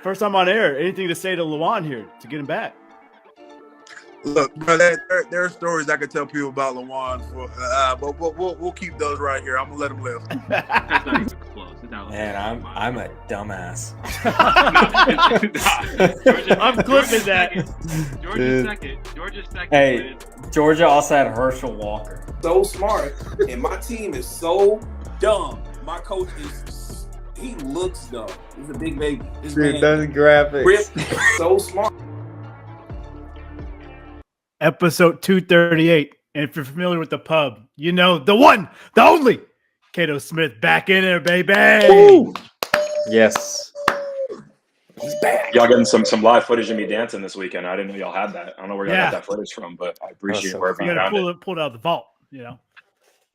First time on air. Anything to say to Lawan here to get him back? Look, bro, there are stories I could tell people about Lawan, but we'll keep those right here. I'm gonna let him live. That's not even close. Man, I'm a dumbass. I'm clipping that. Georgia's second. Hey, Georgia also had Herschel Walker. So smart, and my team is so dumb. My coach he looks dumb. He's a big baby. This man Those graphics. ripped, so smart. Episode 238. And if you're familiar with the pub, you know the one, the only Cato Smith back in there, baby. Woo! Yes. He's back. Y'all getting some live footage of me dancing this weekend. I didn't know y'all had that. I don't know where y'all Yeah. got that footage from, but I appreciate so wherever You you got to found it. pull it out of the vault, you know.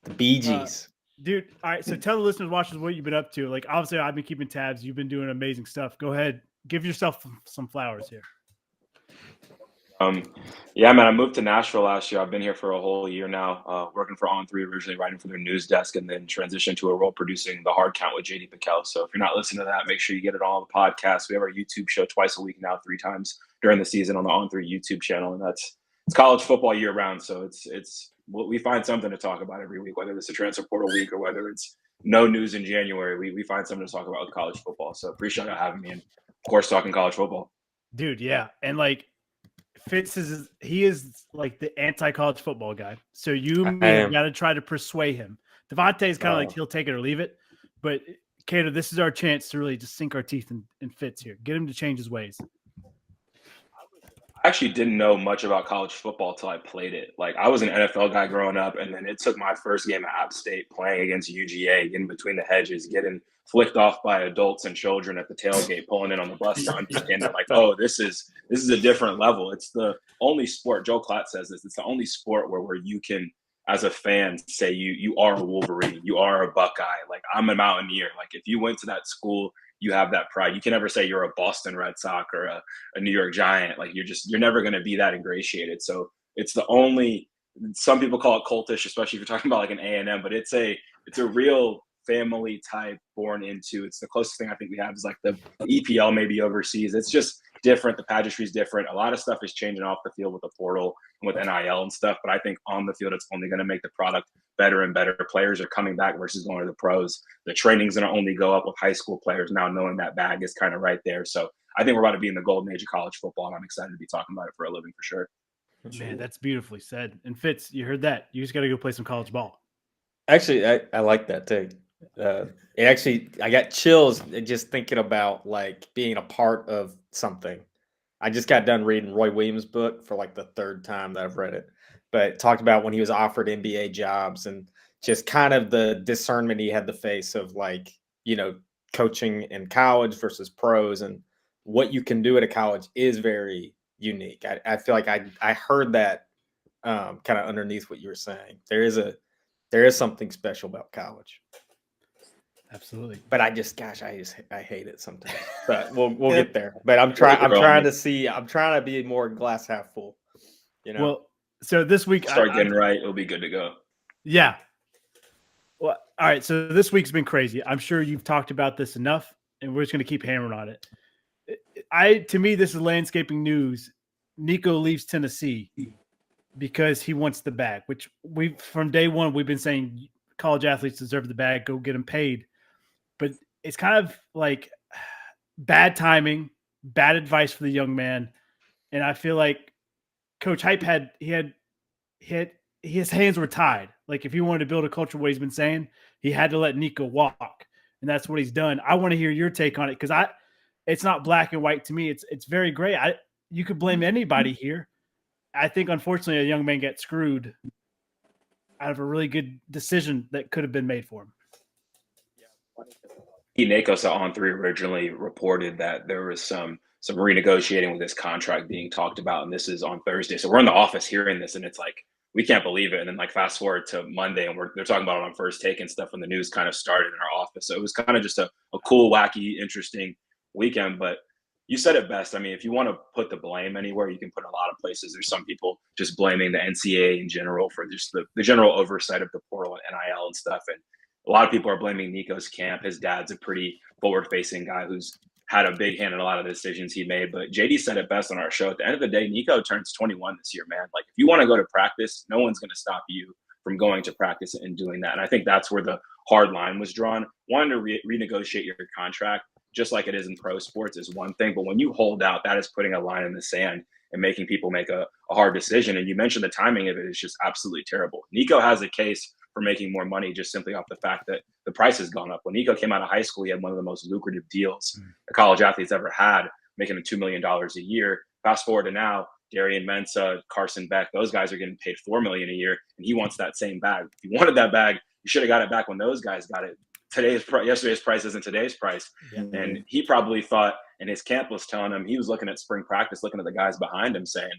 The Bee Gees. Dude, all right. So tell the listeners, watchers, what you've been up to. Like, obviously, I've been keeping tabs. You've been doing amazing stuff. Go ahead, give yourself some flowers here. Yeah, man, I moved to Nashville last year. I've been here for a whole year now, working for On3, originally writing for their news desk, and then transitioned to a role producing The Hard Count with JD Piquel. So if you're not listening to that, make sure you get it on all the podcasts. We have our YouTube show twice a week now, 3 times during the season on the On3 YouTube channel, and it's college football year round. So we find something to talk about every week, whether it's a transfer portal week or whether it's no news in January. We find something to talk about with college football. So appreciate you having me, and of course, talking college football. Dude, yeah. And like, Fitz he is like the anti-college football guy. So you got to try to persuade him. Devontae is kind of like he'll take it or leave it. But Cato, this is our chance to really just sink our teeth in Fitz here. Get him to change his ways. I actually didn't know much about college football till I played it. Like, I was an NFL guy growing up, and then it took my first game at App State playing against UGA, getting between the hedges, getting flicked off by adults and children at the tailgate, pulling in on the bus to understand that, like, oh, this is a different level. It's the only sport, Joe Klatt says this, it's the only sport where you can, as a fan, say you are a Wolverine, you are a Buckeye. Like, I'm a Mountaineer. Like, if you went to that school, you have that pride. You can never say you're a Boston Red Sox or a New York Giant. Like, you're never going to be that ingratiated. So it's the only, some people call it cultish, especially if you're talking about like an A&M, but it's a real family type born into. It's the closest thing I think we have is like the EPL maybe overseas. It's just different. The pageantry is different. A lot of stuff is changing off the field with the portal and with NIL and stuff. But I think on the field, it's only going to make the product better and better. Players are coming back versus going to the pros. The training's going to only go up with high school players now knowing that bag is kind of right there. So I think we're about to be in the golden age of college football, and I'm excited to be talking about it for a living for sure. Man, that's beautifully said. And Fitz, you heard that. You just got to go play some college ball. Actually, I like that too. I got chills just thinking about like being a part of something. I just got done reading Roy Williams' book for like the 3rd time that I've read it, but it talked about when he was offered NBA jobs and just kind of the discernment he had to face of like, you know, coaching in college versus pros, and what you can do at a college is very unique. I feel like I heard that kind of underneath what you were saying. There is something special about college. Absolutely. But I hate it sometimes. But we'll get there. But I'm trying to be more glass half full. You know. Well, so this week Start getting right, it'll be good to go. Yeah. Well, all right. So this week's been crazy. I'm sure you've talked about this enough, and we're just going to keep hammering on it. To me, this is landscaping news. Nico leaves Tennessee because he wants the bag, which from day one we've been saying college athletes deserve the bag. Go get them paid. But it's kind of like bad timing, bad advice for the young man. And I feel like Coach Hype his hands were tied. Like, if he wanted to build a culture, what he's been saying, he had to let Nico walk. And that's what he's done. I want to hear your take on it, because it's not black and white to me. It's very gray. You could blame anybody here. I think, unfortunately, a young man gets screwed out of a really good decision that could have been made for him. Nakos at On3 originally reported that there was some renegotiating with this contract being talked about, and this is on Thursday. So we're in the office hearing this, and it's like, we can't believe it. And then like fast forward to Monday, and they're talking about it on First Take and stuff when the news kind of started in our office. So it was kind of just a cool, wacky, interesting weekend. But you said it best. I mean, if you want to put the blame anywhere, you can put a lot of places. There's some people just blaming the NCAA in general for just the general oversight of the portal and NIL and stuff. And a lot of people are blaming Nico's camp. His dad's a pretty forward-facing guy who's had a big hand in a lot of the decisions he made. But JD said it best on our show. At the end of the day, Nico turns 21 this year, man. Like, if you want to go to practice, no one's going to stop you from going to practice and doing that. And I think that's where the hard line was drawn. Wanting to renegotiate your contract, just like it is in pro sports, is one thing. But when you hold out, that is putting a line in the sand and making people make a hard decision. And you mentioned the timing of it is just absolutely terrible. Nico has a case for making more money just simply off the fact that the price has gone up. When Nico came out of high school, he had one of the most lucrative deals a college athlete's ever had, making $2 million a year. Fast forward to now, Darian Mensah, Carson Beck, those guys are getting paid $4 million a year, and he wants that same bag. If you wanted that bag, you should have got it back when those guys got it. Yesterday's price isn't today's price. Yeah. And he probably thought, and his camp was telling him, he was looking at spring practice, looking at the guys behind him saying,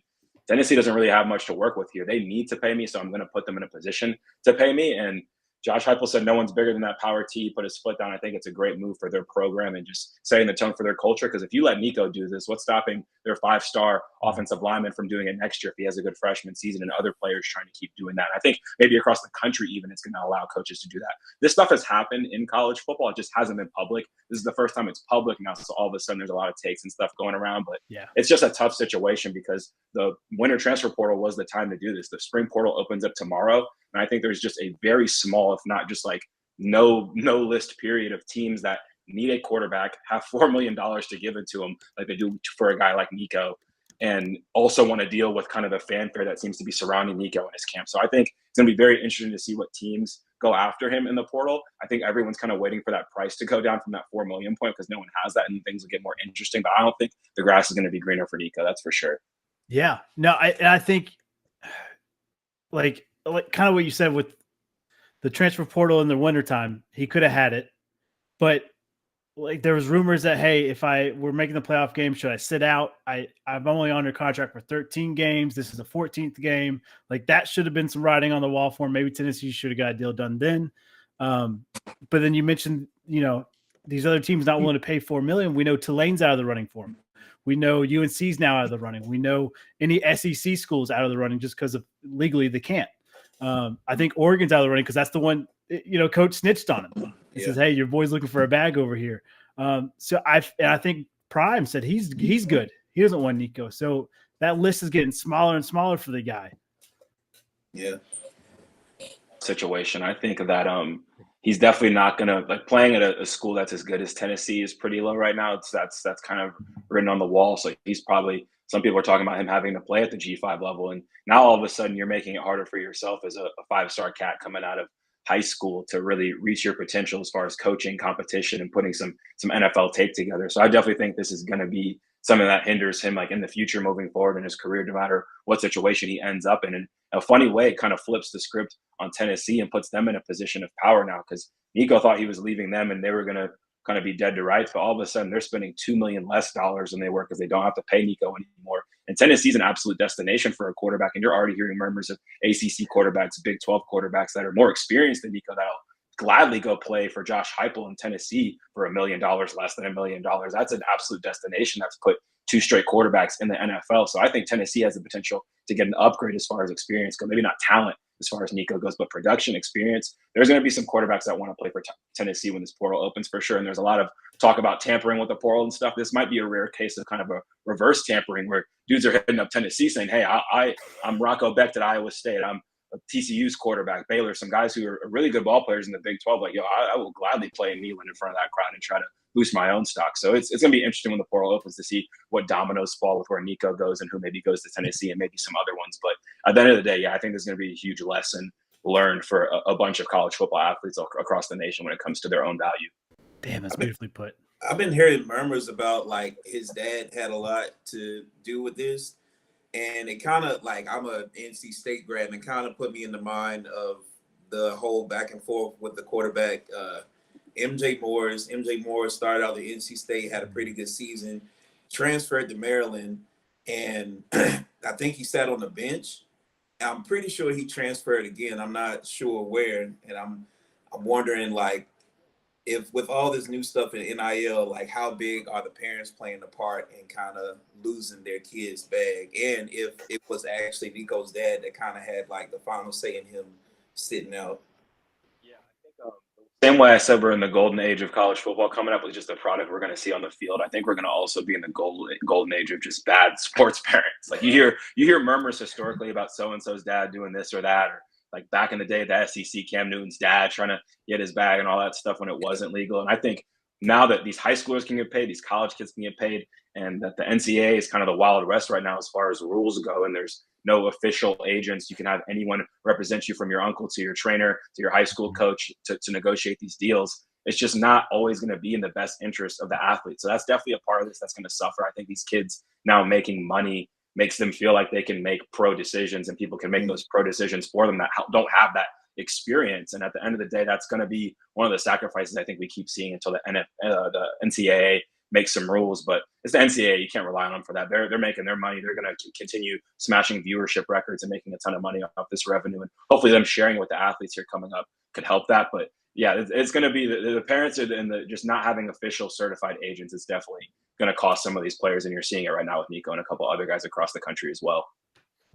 Tennessee doesn't really have much to work with here. They need to pay me, so I'm going to put them in a position to pay me. And Josh Heupel said no one's bigger than that power T. He put his foot down. I think it's a great move for their program and just setting the tone for their culture. Because if you let Nico do this, what's stopping their 5-star offensive lineman from doing it next year if he has a good freshman season and other players trying to keep doing that? I think maybe across the country even it's going to allow coaches to do that. This stuff has happened in college football. It just hasn't been public. This is the first time it's public now, so all of a sudden there's a lot of takes and stuff going around. But it's just a tough situation because the winter transfer portal was the time to do this. The spring portal opens up tomorrow. And I think there's just a very small, if not just like no list period of teams that need a quarterback, have $4 million to give it to them like they do for a guy like Nico, and also want to deal with kind of the fanfare that seems to be surrounding Nico and his camp. So I think it's going to be very interesting to see what teams go after him in the portal. I think everyone's kind of waiting for that price to go down from that 4 million point because no one has that and things will get more interesting. But I don't think the grass is going to be greener for Nico. That's for sure. Yeah. No, I think like kind of what you said with the transfer portal in the wintertime, he could have had it, but like there was rumors that, hey, if we're making the playoff game, should I sit out? I'm only under contract for 13 games. This is the 14th game. Like that should have been some writing on the wall for him. Maybe Tennessee should have got a deal done then. But then you mentioned, these other teams not willing to pay $4 million. We know Tulane's out of the running for him. We know UNC's now out of the running. We know any SEC schools out of the running just because of legally they can't. I think Oregon's out of the running because that's the one, coach snitched on him. He says, hey, your boy's looking for a bag over here. So I think Prime said he's good. He doesn't want Nico. So that list is getting smaller and smaller for the guy. Yeah. Situation. I think that he's definitely not going to like playing at a school that's as good as Tennessee is pretty low right now. That's kind of written on the wall. So he's probably, some people are talking about him having to play at the G5 level. And now all of a sudden you're making it harder for yourself as a 5-star cat coming out of high school to really reach your potential as far as coaching, competition, and putting some NFL tape together. So I definitely think this is going to be something that hinders him like in the future moving forward in his career, no matter what situation he ends up in. And a funny way, it kind of flips the script on Tennessee and puts them in a position of power now because Nico thought he was leaving them and they were going to kind of be dead to rights. But all of a sudden they're spending $2 million less than they were because they don't have to pay Nico anymore. And Tennessee's an absolute destination for a quarterback. And you're already hearing murmurs of ACC quarterbacks, Big 12 quarterbacks that are more experienced than Nico that'll gladly go play for Josh Heupel in Tennessee for $1 million less than $1 million. That's an absolute destination that's put 2 straight quarterbacks in the NFL. So I think Tennessee has the potential to get an upgrade as far as experience goes. Maybe not talent as far as Nico goes, but production experience. There's going to be some quarterbacks that want to play for Tennessee when this portal opens for sure. And there's a lot of talk about tampering with the portal and stuff. This might be a rare case of kind of a reverse tampering where dudes are hitting up Tennessee saying, hey, I'm Rocco Becht at Iowa State. I'm TCU's quarterback, Baylor, some guys who are really good ball players in the Big 12. Like, I will gladly play in Neyland in front of that crowd and try to boost my own stock. So it's going to be interesting when the portal opens to see what dominoes fall with where Nico goes and who maybe goes to Tennessee and maybe some other ones. But at the end of the day, I think there's going to be a huge lesson learned for a bunch of college football athletes across the nation when it comes to their own value. Damn, that's beautifully put. I've been hearing murmurs about like his dad had a lot to do with this. And it kind of like, I'm a NC State grad, and it kind of put me in the mind of the whole back and forth with the quarterback, MJ Morris. MJ Morris started out at NC State, had a pretty good season, transferred to Maryland, and I think he sat on the bench. I'm pretty sure he transferred again. I'm not sure where, and I'm wondering like, if with all this new stuff in NIL, like how big are the parents playing a part in kind of losing their kid's bag? And if it was actually Nico's dad that kind of had like the final say in him sitting out. Yeah, I think Same way I said we're in the golden age of college football coming up with just the product we're going to see on the field. I think we're going to also be in the golden age of just bad sports parents. Like you hear murmurs historically about so and so's dad doing this or that, or like back in the day, the SEC Cam Newton's dad trying to get his bag and all that stuff when it wasn't legal. And I think now that these high schoolers can get paid, these college kids can get paid, and that the NCAA is kind of the Wild West right now as far as rules go, and there's no official agents. You can have anyone represent you, from your uncle to your trainer to your high school coach, to negotiate these deals. It's just not always going to be in the best interest of the athlete. So that's definitely a part of this that's going to suffer. I think these kids now making money makes them feel like they can make pro decisions, and people can make those pro decisions for them that don't have that experience. And at the end of the day, that's going to be one of the sacrifices I think we keep seeing until the NCAA make some rules. But it's the NCAA. You can't rely on them for that. They're making their money. They're going to continue smashing viewership records and making a ton of money off this revenue. And hopefully them sharing with the athletes here coming up could help that. But yeah, it's going to be the parents and the just not having official certified agents is definitely going to cost some of these players. And you're seeing it right now with Nico and a couple other guys across the country as well.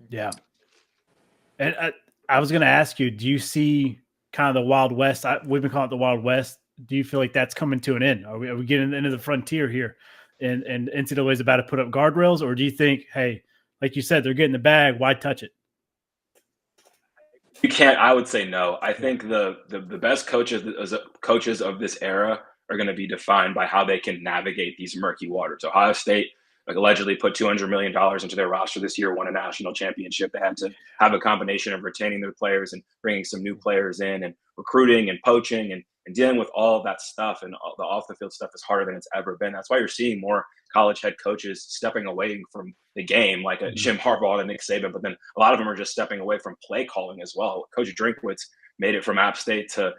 Yeah. And I was going to ask you, do you see kind of the Wild West? We've been calling it the Wild West. Do you feel like that's coming to an end? Are we getting into the frontier here, and NCAA is about to put up guardrails? Or do you think, hey, like you said, they're getting the bag, why touch it? You can't. I would say no. I think the best coaches of this era are going to be defined by how they can navigate these murky waters. Ohio State allegedly put $200 million into their roster this year, won a national championship. They had to have a combination of retaining their players and bringing some new players in, and recruiting and poaching and dealing with all of that stuff. And the off the field stuff is harder than it's ever been. That's why you're seeing more college head coaches stepping away from the game, like Jim Harbaugh and Nick Saban. But then a lot of them are just stepping away from play calling as well. Coach Drinkwitz made it from App State to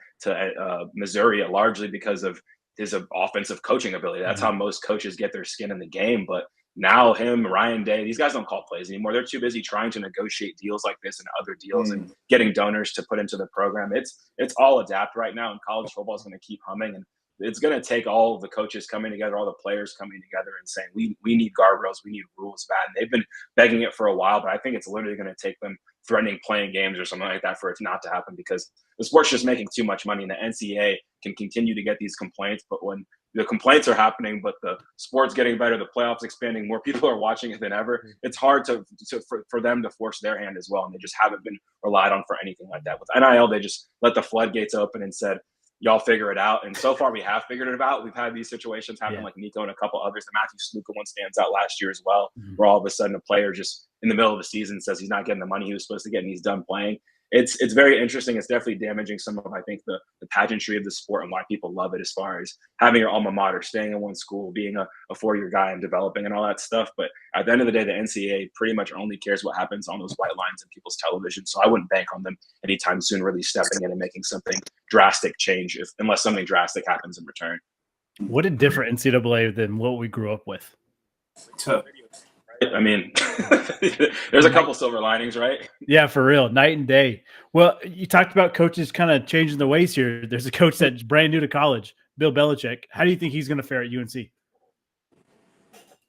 Missouri largely because of his offensive coaching ability. That's how most coaches get their skin in the game. But now him, Ryan Day, these guys don't call plays anymore. They're too busy trying to negotiate deals like this and other deals and getting donors to put into the program. It's all adapt right now, and college football is going to keep humming. And it's going to take all of the coaches coming together, all the players coming together and saying, we need guardrails, we need rules bad. And they've been begging it for a while, but I think it's literally going to take them threatening playing games or something like that for it not to happen, because the sport's just making too much money, and the NCAA can continue to get these complaints. But when the complaints are happening, but the sport's getting better, the playoffs expanding, more people are watching it than ever, it's hard for them to force their hand as well. And they just haven't been relied on for anything like that. With NIL, they just let the floodgates open and said, y'all figure it out. And so far we have figured it out. We've had these situations happen like Nico and a couple others. The Matthew Sluka one stands out last year as well, where all of a sudden a player just in the middle of the season says he's not getting the money he was supposed to get and he's done playing. It's very interesting. It's definitely damaging some of, I think, the pageantry of the sport and why people love it, as far as having your alma mater, staying in one school, being a four-year guy and developing and all that stuff. But at the end of the day, the NCAA pretty much only cares what happens on those white lines in people's television. So I wouldn't bank on them anytime soon really stepping in and making something drastic change, unless something drastic happens in return. What a different NCAA than what we grew up with. I mean, there's a couple silver linings, right? Yeah, for real. Night and day. Well, you talked about coaches kind of changing the ways here. There's a coach that's brand new to college, Bill Belichick. How do you think he's going to fare at UNC?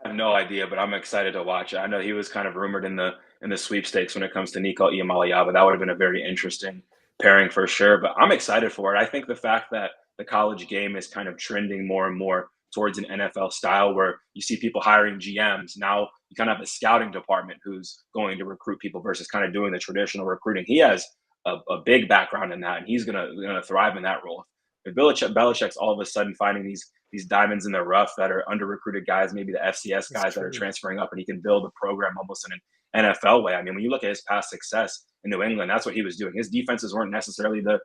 I have no idea, but I'm excited to watch it. I know he was kind of rumored in the sweepstakes when it comes to Nico Iamaleava. That would have been a very interesting pairing for sure. But I'm excited for it. I think the fact that the college game is kind of trending more and more towards an NFL style, where you see people hiring GMs. Now you kind of have a scouting department who's going to recruit people versus kind of doing the traditional recruiting. He has a big background in that, and he's gonna thrive in that role. If Belichick's all of a sudden finding these diamonds in the rough that are under recruited guys, maybe the FCS guys that are transferring up, and he can build a program almost in an NFL way. I mean, when you look at his past success in New England, that's what he was doing. His defenses weren't necessarily the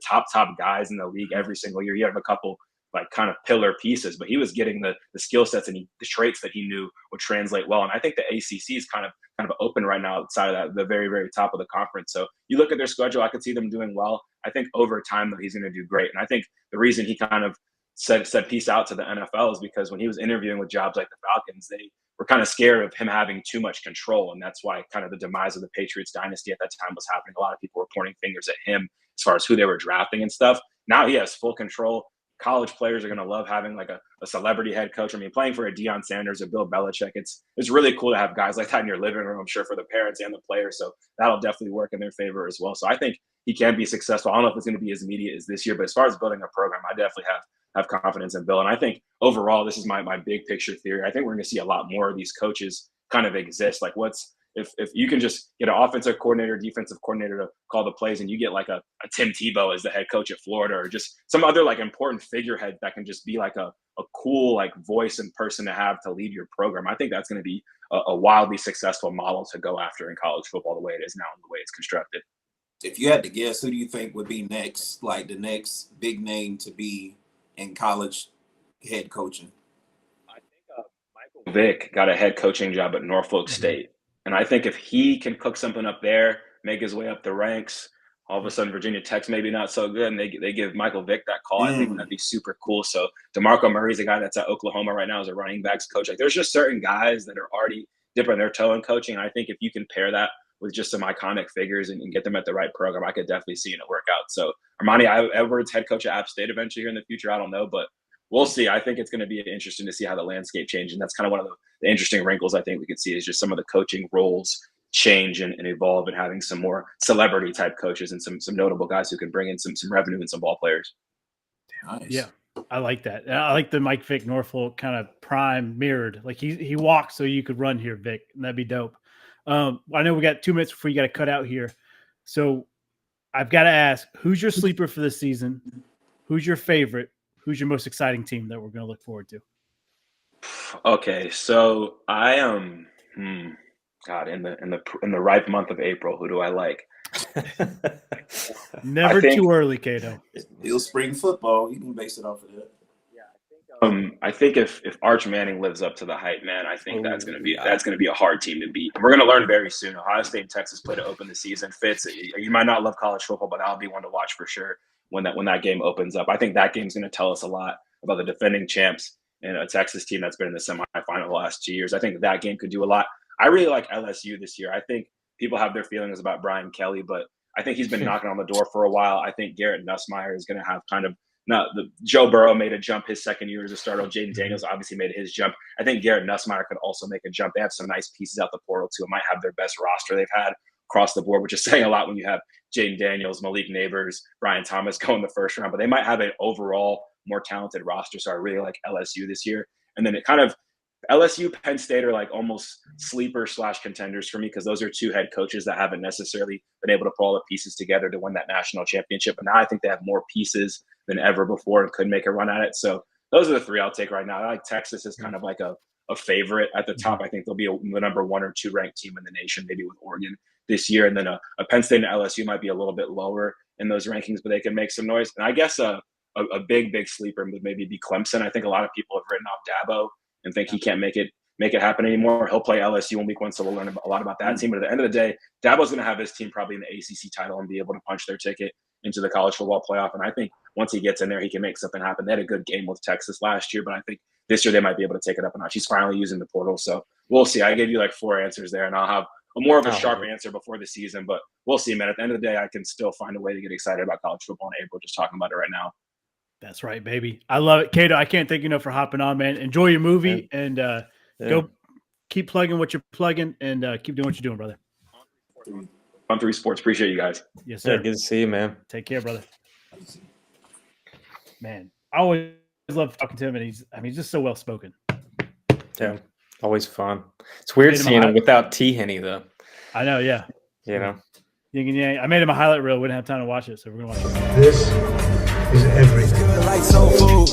top guys in the league every single year. You have a couple like kind of pillar pieces, but he was getting the skill sets and the traits that he knew would translate well. And I think the ACC is kind of open right now outside of that, the very, very top of the conference. So you look at their schedule, I could see them doing well. I think over time, though, he's going to do great. And I think the reason he kind of said peace out to the NFL is because when he was interviewing with jobs like the Falcons, they were kind of scared of him having too much control. And that's why kind of the demise of the Patriots dynasty at that time was happening. A lot of people were pointing fingers at him as far as who they were drafting and stuff. Now he has full control, college players are going to love having like a celebrity head coach. I mean, playing for a Deion Sanders or Bill Belichick, it's really cool to have guys like that in your living room, I'm sure, for the parents and the players. So that'll definitely work in their favor as well. So I think he can be successful. I don't know if it's going to be as immediate as this year, but as far as building a program, I definitely have confidence in Bill. And I think overall, this is my big picture theory. I think we're going to see a lot more of these coaches kind of exist. Like if you can just get an offensive coordinator, defensive coordinator to call the plays, and you get like a Tim Tebow as the head coach at Florida, or just some other like important figurehead that can just be like a cool like voice and person to have to lead your program. I think that's going to be a wildly successful model to go after in college football the way it is now and the way it's constructed. If you had to guess, who do you think would be next, like the next big name to be in college head coaching? I think Michael Vick got a head coaching job at Norfolk State. And I think if he can cook something up there, make his way up the ranks, all of a sudden Virginia Tech's maybe not so good, and they give Michael Vick that call, I think that'd be super cool. So DeMarco Murray's a guy that's at Oklahoma right now as a running backs coach. Like there's just certain guys that are already dipping their toe in coaching. And I think if you can pair that with just some iconic figures and get them at the right program, I could definitely see it work out. So Armani Edwards, head coach at App State eventually here in the future, I don't know, but we'll see. I think it's going to be interesting to see how the landscape changes. And that's kind of one of the interesting wrinkles I think we could see is just some of the coaching roles change and evolve, and having some more celebrity type coaches and some notable guys who can bring in some revenue and some ball players. Nice. Yeah, I like that. And I like the Mike Vick Norfolk kind of prime mirrored. Like he walked so you could run here, Vic. And that'd be dope. I know we got 2 minutes before you got to cut out here. So I've got to ask, who's your sleeper for this season? Who's your favorite? Who's your most exciting team that we're going to look forward to? Okay, so I am God, in the ripe month of April, who do I like? Never too early, Kato. Still spring football. You can base it off of that. I think if Arch Manning lives up to the hype, man, I think that's going to be a hard team to beat. We're going to learn very soon. Ohio State and Texas play to open the season. Fitz, you might not love college football, but I'll be one to watch for sure when that game opens up. I think that game's going to tell us a lot about the defending champs and a Texas team that's been in the semifinal the last 2 years. I think that game could do a lot. I really like LSU this year. I think people have their feelings about Brian Kelly, but I think he's been knocking on the door for a while. I think Garrett Nussmeier is going to have kind of Joe Burrow made a jump his second year as a starter. Jaden Daniels obviously made his jump. I think Garrett Nussmeier could also make a jump. They have some nice pieces out the portal too. It might have their best roster they've had across the board, which is saying a lot when you have Jaden Daniels, Malik Neighbors, Brian Thomas go in the first round. But they might have an overall more talented roster. So I really like LSU this year. And then it kind of LSU, Penn State are like almost sleeper / contenders for me, because those are two head coaches that haven't necessarily been able to put all the pieces together to win that national championship. But now I think they have more pieces than ever before and could make a run at it. So those are the three I'll take right now. I like Texas as kind of like a favorite at the top. I think they'll be the number 1 or 2 ranked team in the nation, maybe with Oregon this year. And then a Penn State and LSU might be a little bit lower in those rankings, but they can make some noise. And I guess a big sleeper would maybe be Clemson. I think a lot of people have written off Dabo and think he can't make it happen anymore. He'll play LSU in week 1, so we'll learn a lot about that team. But at the end of the day, Dabo's going to have his team probably in the ACC title and be able to punch their ticket into the college football playoff. And I think once he gets in there, he can make something happen. They had a good game with Texas last year, but I think this year they might be able to take it up a notch. He's finally using the portal, so we'll see. I gave you like 4 answers there, and I'll have more of a sharp answer before the season, but we'll see, man. At the end of the day, I can still find a way to get excited about college football in April, just talking about it right now. That's right, baby. I love it. Kato, I can't thank you enough for hopping on, man. Enjoy your movie and go keep plugging what you're plugging and keep doing what you're doing, brother. On 3 Sports. Appreciate you guys. Yes, sir. Yeah, good to see you, man. Take care, brother. Man, I always love talking to him, and he's just so well spoken. Yeah, always fun. It's weird seeing him without T Henny though. I know, yeah. You know. I made him a highlight reel. We didn't have time to watch it, so we're gonna watch it. This is everything. Like soul food.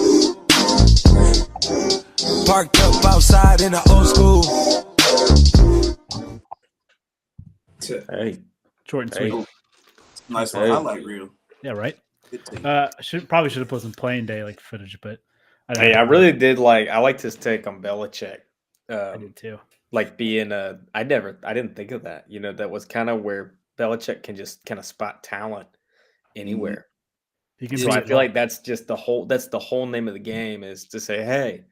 Parked up outside in the old school. Hey, short and sweet. Nice one. Highlight reel. Yeah, right. Should have put some playing day like footage, but I really did I liked his take on Belichick. I did too. Like being I didn't think of that. You know, that was kind of where Belichick can just kind of spot talent anywhere. He can. So I feel like that's the whole name of the game, is to say, hey,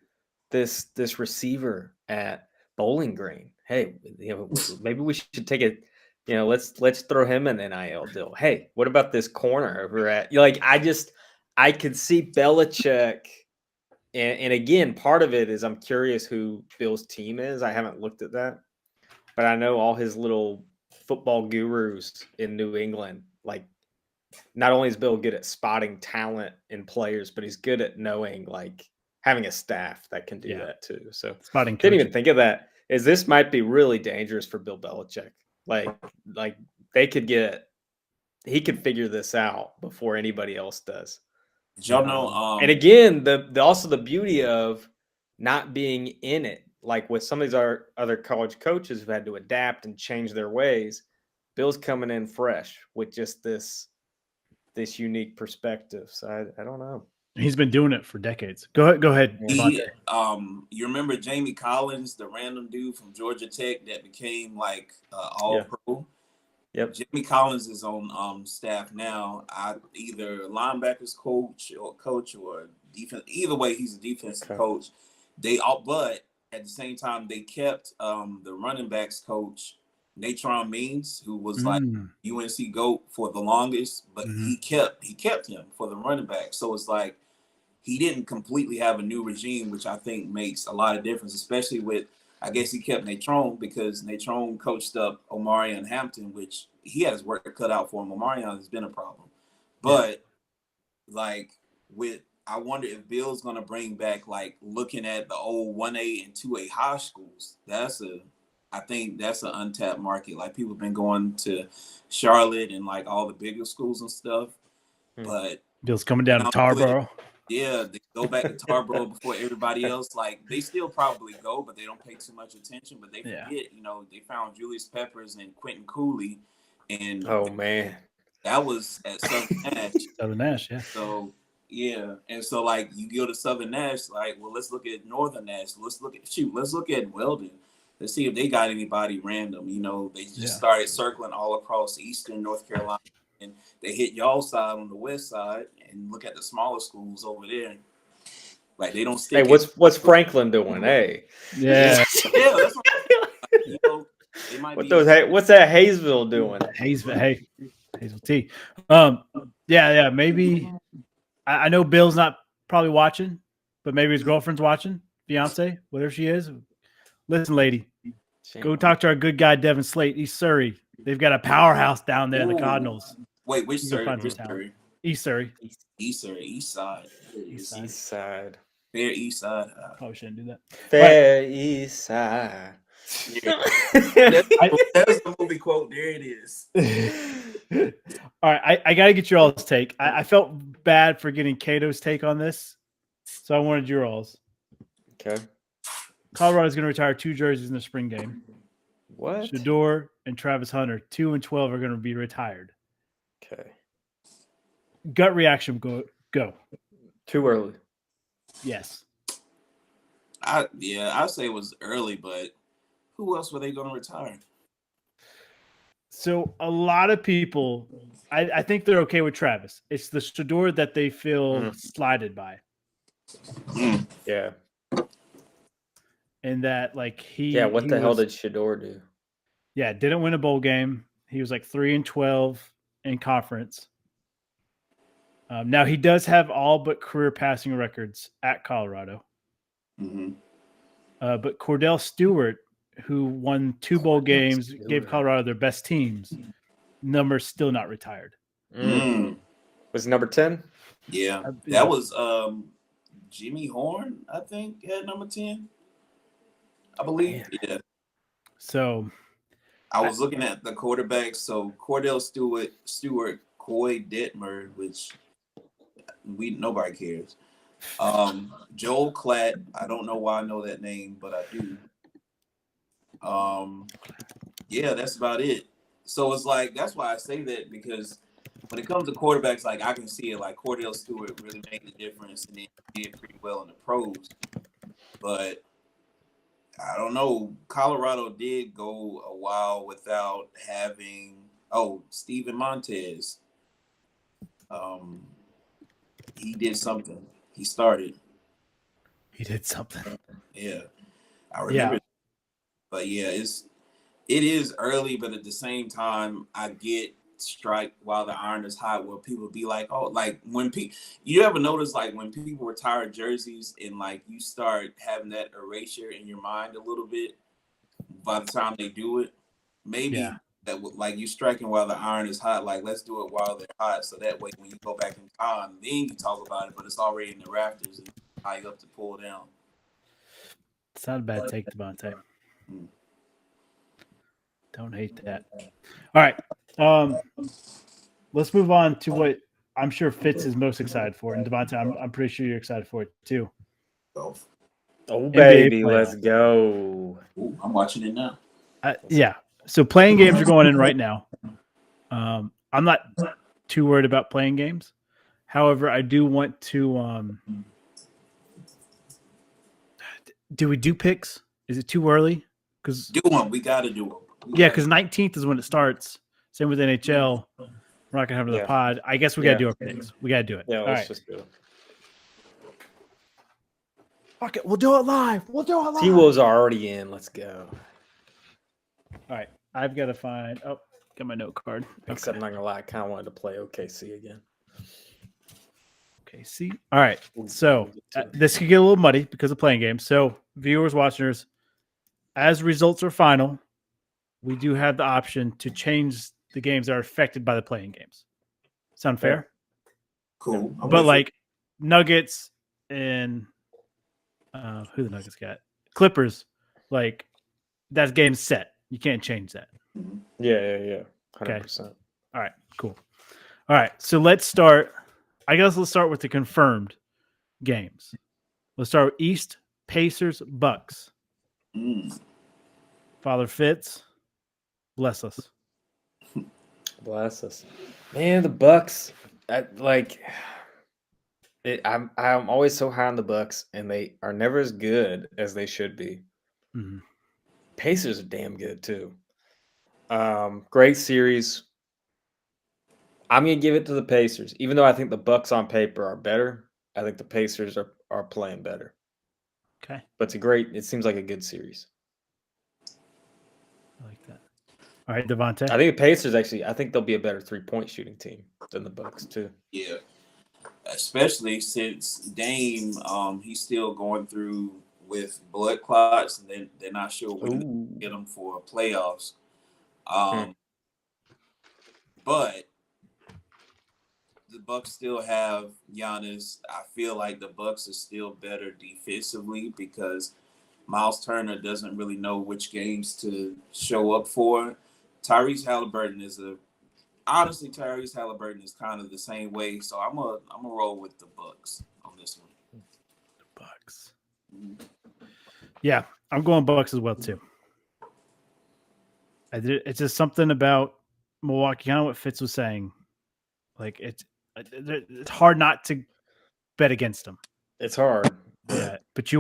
this receiver at Bowling Green, hey, maybe we should take it. Let's throw him an NIL deal. Hey, what about this corner over at I could see Belichick, and again, part of it is I'm curious who Bill's team is. I haven't looked at that, but I know all his little football gurus in New England. Like, not only is Bill good at spotting talent in players, but he's good at knowing, like, having a staff that can do that too. So Spotting didn't coaching. even think of that. Is this might be really dangerous for Bill Belichick? Like they could get, he could figure this out before anybody else does. Y'all know, and again, the also the beauty of not being in it, like with some of these other college coaches who had to adapt and change their ways, Bill's coming in fresh with just this unique perspective. So I don't know. He's been doing it for decades. Go ahead. You remember Jamie Collins, the random dude from Georgia Tech that became like all pro? Yep. Jamie Collins is on staff now. Either linebackers coach or defense. Either way, he's a defensive coach. But at the same time, they kept the running backs coach Natron Means, who was like UNC GOAT for the longest, but he kept him for the running back. So it's like he didn't completely have a new regime, which I think makes a lot of difference, especially with, I guess he kept Natron because Natron coached up Omarion Hampton, which he has work cut out for him. Omarion has been a problem. But like I wonder if Bill's going to bring back, like, looking at the old 1A and 2A high schools. I think that's an untapped market. Like, people have been going to Charlotte and like all the bigger schools and stuff. But Bill's coming down to Tarboro. Yeah, they go back to Tarboro before everybody else. Like, they still probably go, but they don't pay too much attention. But they forget, they found Julius Peppers and Quentin Cooley. And man, that was at Southern Nash. Southern Nash, yeah. So, yeah. And so, like, you go to Southern Nash, like, well, let's look at Northern Nash. Let's look at Weldon. Let's see if they got anybody random. They just started circling all across Eastern North Carolina. And they hit y'all side on the west side, and look at the smaller schools over there. Like, they don't stick. Hey, what's Franklin doing? Hey, yeah, that's what it might be. What's that Hayesville doing? Hazel T. Maybe. I know Bill's not probably watching, but maybe his girlfriend's watching, fiance, whatever she is. Listen, lady, go talk to our good guy Devin Slate, East Surrey. They've got a powerhouse down there in the Cardinals. Wait, which Surrey? East Surrey. East Surrey. East side. East side. Fair East side. Probably shouldn't do that. Fair East side. Yeah. That's the movie quote. There it is. All right, I got to get your all's take. I felt bad for getting Cato's take on this, so I wanted your all's. Okay. Colorado's going to retire 2 jerseys in the spring game. What? Shador and Travis Hunter, 2 and 12, are going to be retired. Okay. Gut reaction, go. Too early. Yes. I'd say it was early, but who else were they going to retire? So a lot of people, I think they're okay with Travis. It's the Shador that they feel slighted by. Yeah. And that, like, what the hell did Shador do? Yeah, didn't win a bowl game. He was like 3 and 12 in conference. Now he does have all but career passing records at Colorado. But Cordell Stewart, who won 2 bowl games, gave Colorado their best teams, number still not retired. Was number 10? Yeah, that was Jimmy Horn, I think, had number 10. I believe. Yeah. So I was looking at the quarterbacks. So Cordell Stewart, Coy Detmer, which nobody cares. Joel Klatt. I don't know why I know that name, but I do. That's about it. So it's like, that's why I say that, because when it comes to quarterbacks, like, I can see it. Like, Cordell Stewart really made the difference, and then he did pretty well in the pros. But I don't know. Colorado did go a while without having Steven Montez. He did something. He started. He did something. Yeah, I remember. Yeah. But yeah, it is early, but at the same time, I get strike while the iron is hot, where people be like, oh, like when you ever notice like when people retire jerseys and like you start having that erasure in your mind a little bit by the time they do it, maybe that like you striking while the iron is hot, like let's do it while they're hot, so that way when you go back in time, then you talk about it, but it's already in the rafters and high up to pull down. It's not a bad take, Devontae. Don't hate that. All right. Let's move on to what I'm sure Fitz is most excited for. And Devontae, I'm pretty sure you're excited for it too. Oh, NBA baby, playoffs. let's go. Ooh, I'm watching it now. Yeah. So playing games are going in right now. I'm not too worried about playing games. However, I do want to do we do picks? Is it too early? Because do them. We got to do them. Yeah, because 19th is when it starts. Same with NHL. We're not gonna have another pod. I guess we gotta do our picks. We gotta do it. Yeah, all let's right. just do it. Fuck it. We'll do it live. T-Wolves are already in. Let's go. All right. I've got to find. Oh, got my note card. Except I'm not gonna lie, I kind of wanted to play OKC again. OKC. All right. So this could get a little muddy because of playing games. So viewers, watchers, as results are final, we do have the option to change the games that are affected by the playing games. Sound fair? Cool. But like Nuggets and who the Nuggets got? Clippers, like that game's set. You can't change that. Yeah. 100%. All right, cool. All right, so let's start. I guess let's start with the confirmed games. Let's start with East, Pacers, Bucks. Father Fitz, bless us. Bless us, man. The Bucks, I'm always so high on the Bucks, and they are never as good as they should be. Mm-hmm. Pacers are damn good too. Great series. I'm gonna give it to the Pacers, even though I think the Bucks on paper are better. I think the Pacers are playing better. Okay, but it seems like a good series. I like that. All right, Devontae. I think the Pacers I think they'll be a better 3-point shooting team than the Bucks too. Yeah, especially since Dame, he's still going through with blood clots, and they're not sure when to get him for playoffs. But the Bucks still have Giannis. I feel like the Bucks are still better defensively because Miles Turner doesn't really know which games to show up for. Tyrese Halliburton is kind of the same way. So I'm a roll with the Bucks on this one. The Bucks. Yeah, I'm going Bucks as well too. It's just something about Milwaukee, kind of what Fitz was saying. Like it's hard not to bet against them. It's hard. Yeah, but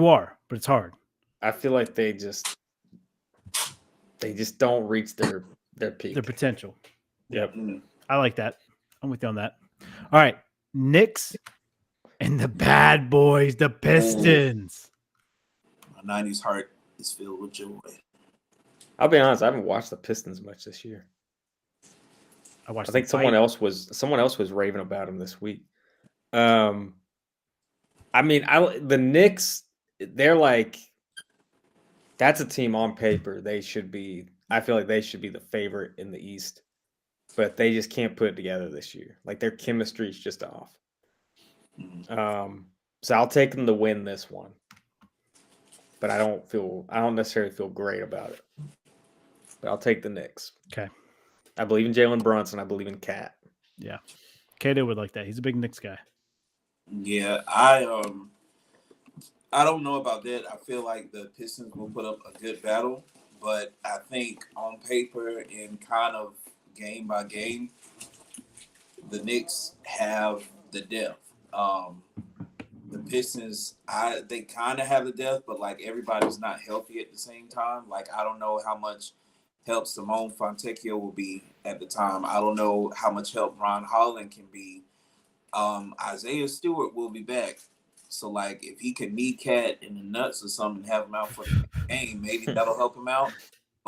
it's hard. I feel like they just don't reach their peak. Their potential. Yep. I like that. I'm with you on that. All right. Knicks and the bad boys, the Pistons. My 90s heart is filled with joy. I'll be honest, I haven't watched the Pistons much this year. I think someone else was raving about them this week. The Knicks, they're like, that's a team on paper. I feel like they should be the favorite in the East, but they just can't put it together this year. Like their chemistry is just off. So I'll take them to win this one, but I don't necessarily feel great about it. But I'll take the Knicks. Okay. I believe in Jalen Brunson. I believe in Cat. Yeah. Kaiden would like that. He's a big Knicks guy. Yeah, I don't know about that. I feel like the Pistons will put up a good battle, but I think on paper and kind of game by game, the Knicks have the depth. The Pistons, they kind of have the depth, but like everybody's not healthy at the same time. Like I don't know how much help Simone Fontecchio will be at the time. I don't know how much help Ron Holland can be. Isaiah Stewart will be back. So, like, if he can knee Cat in the nuts or something and have him out for the game, maybe that'll help him out.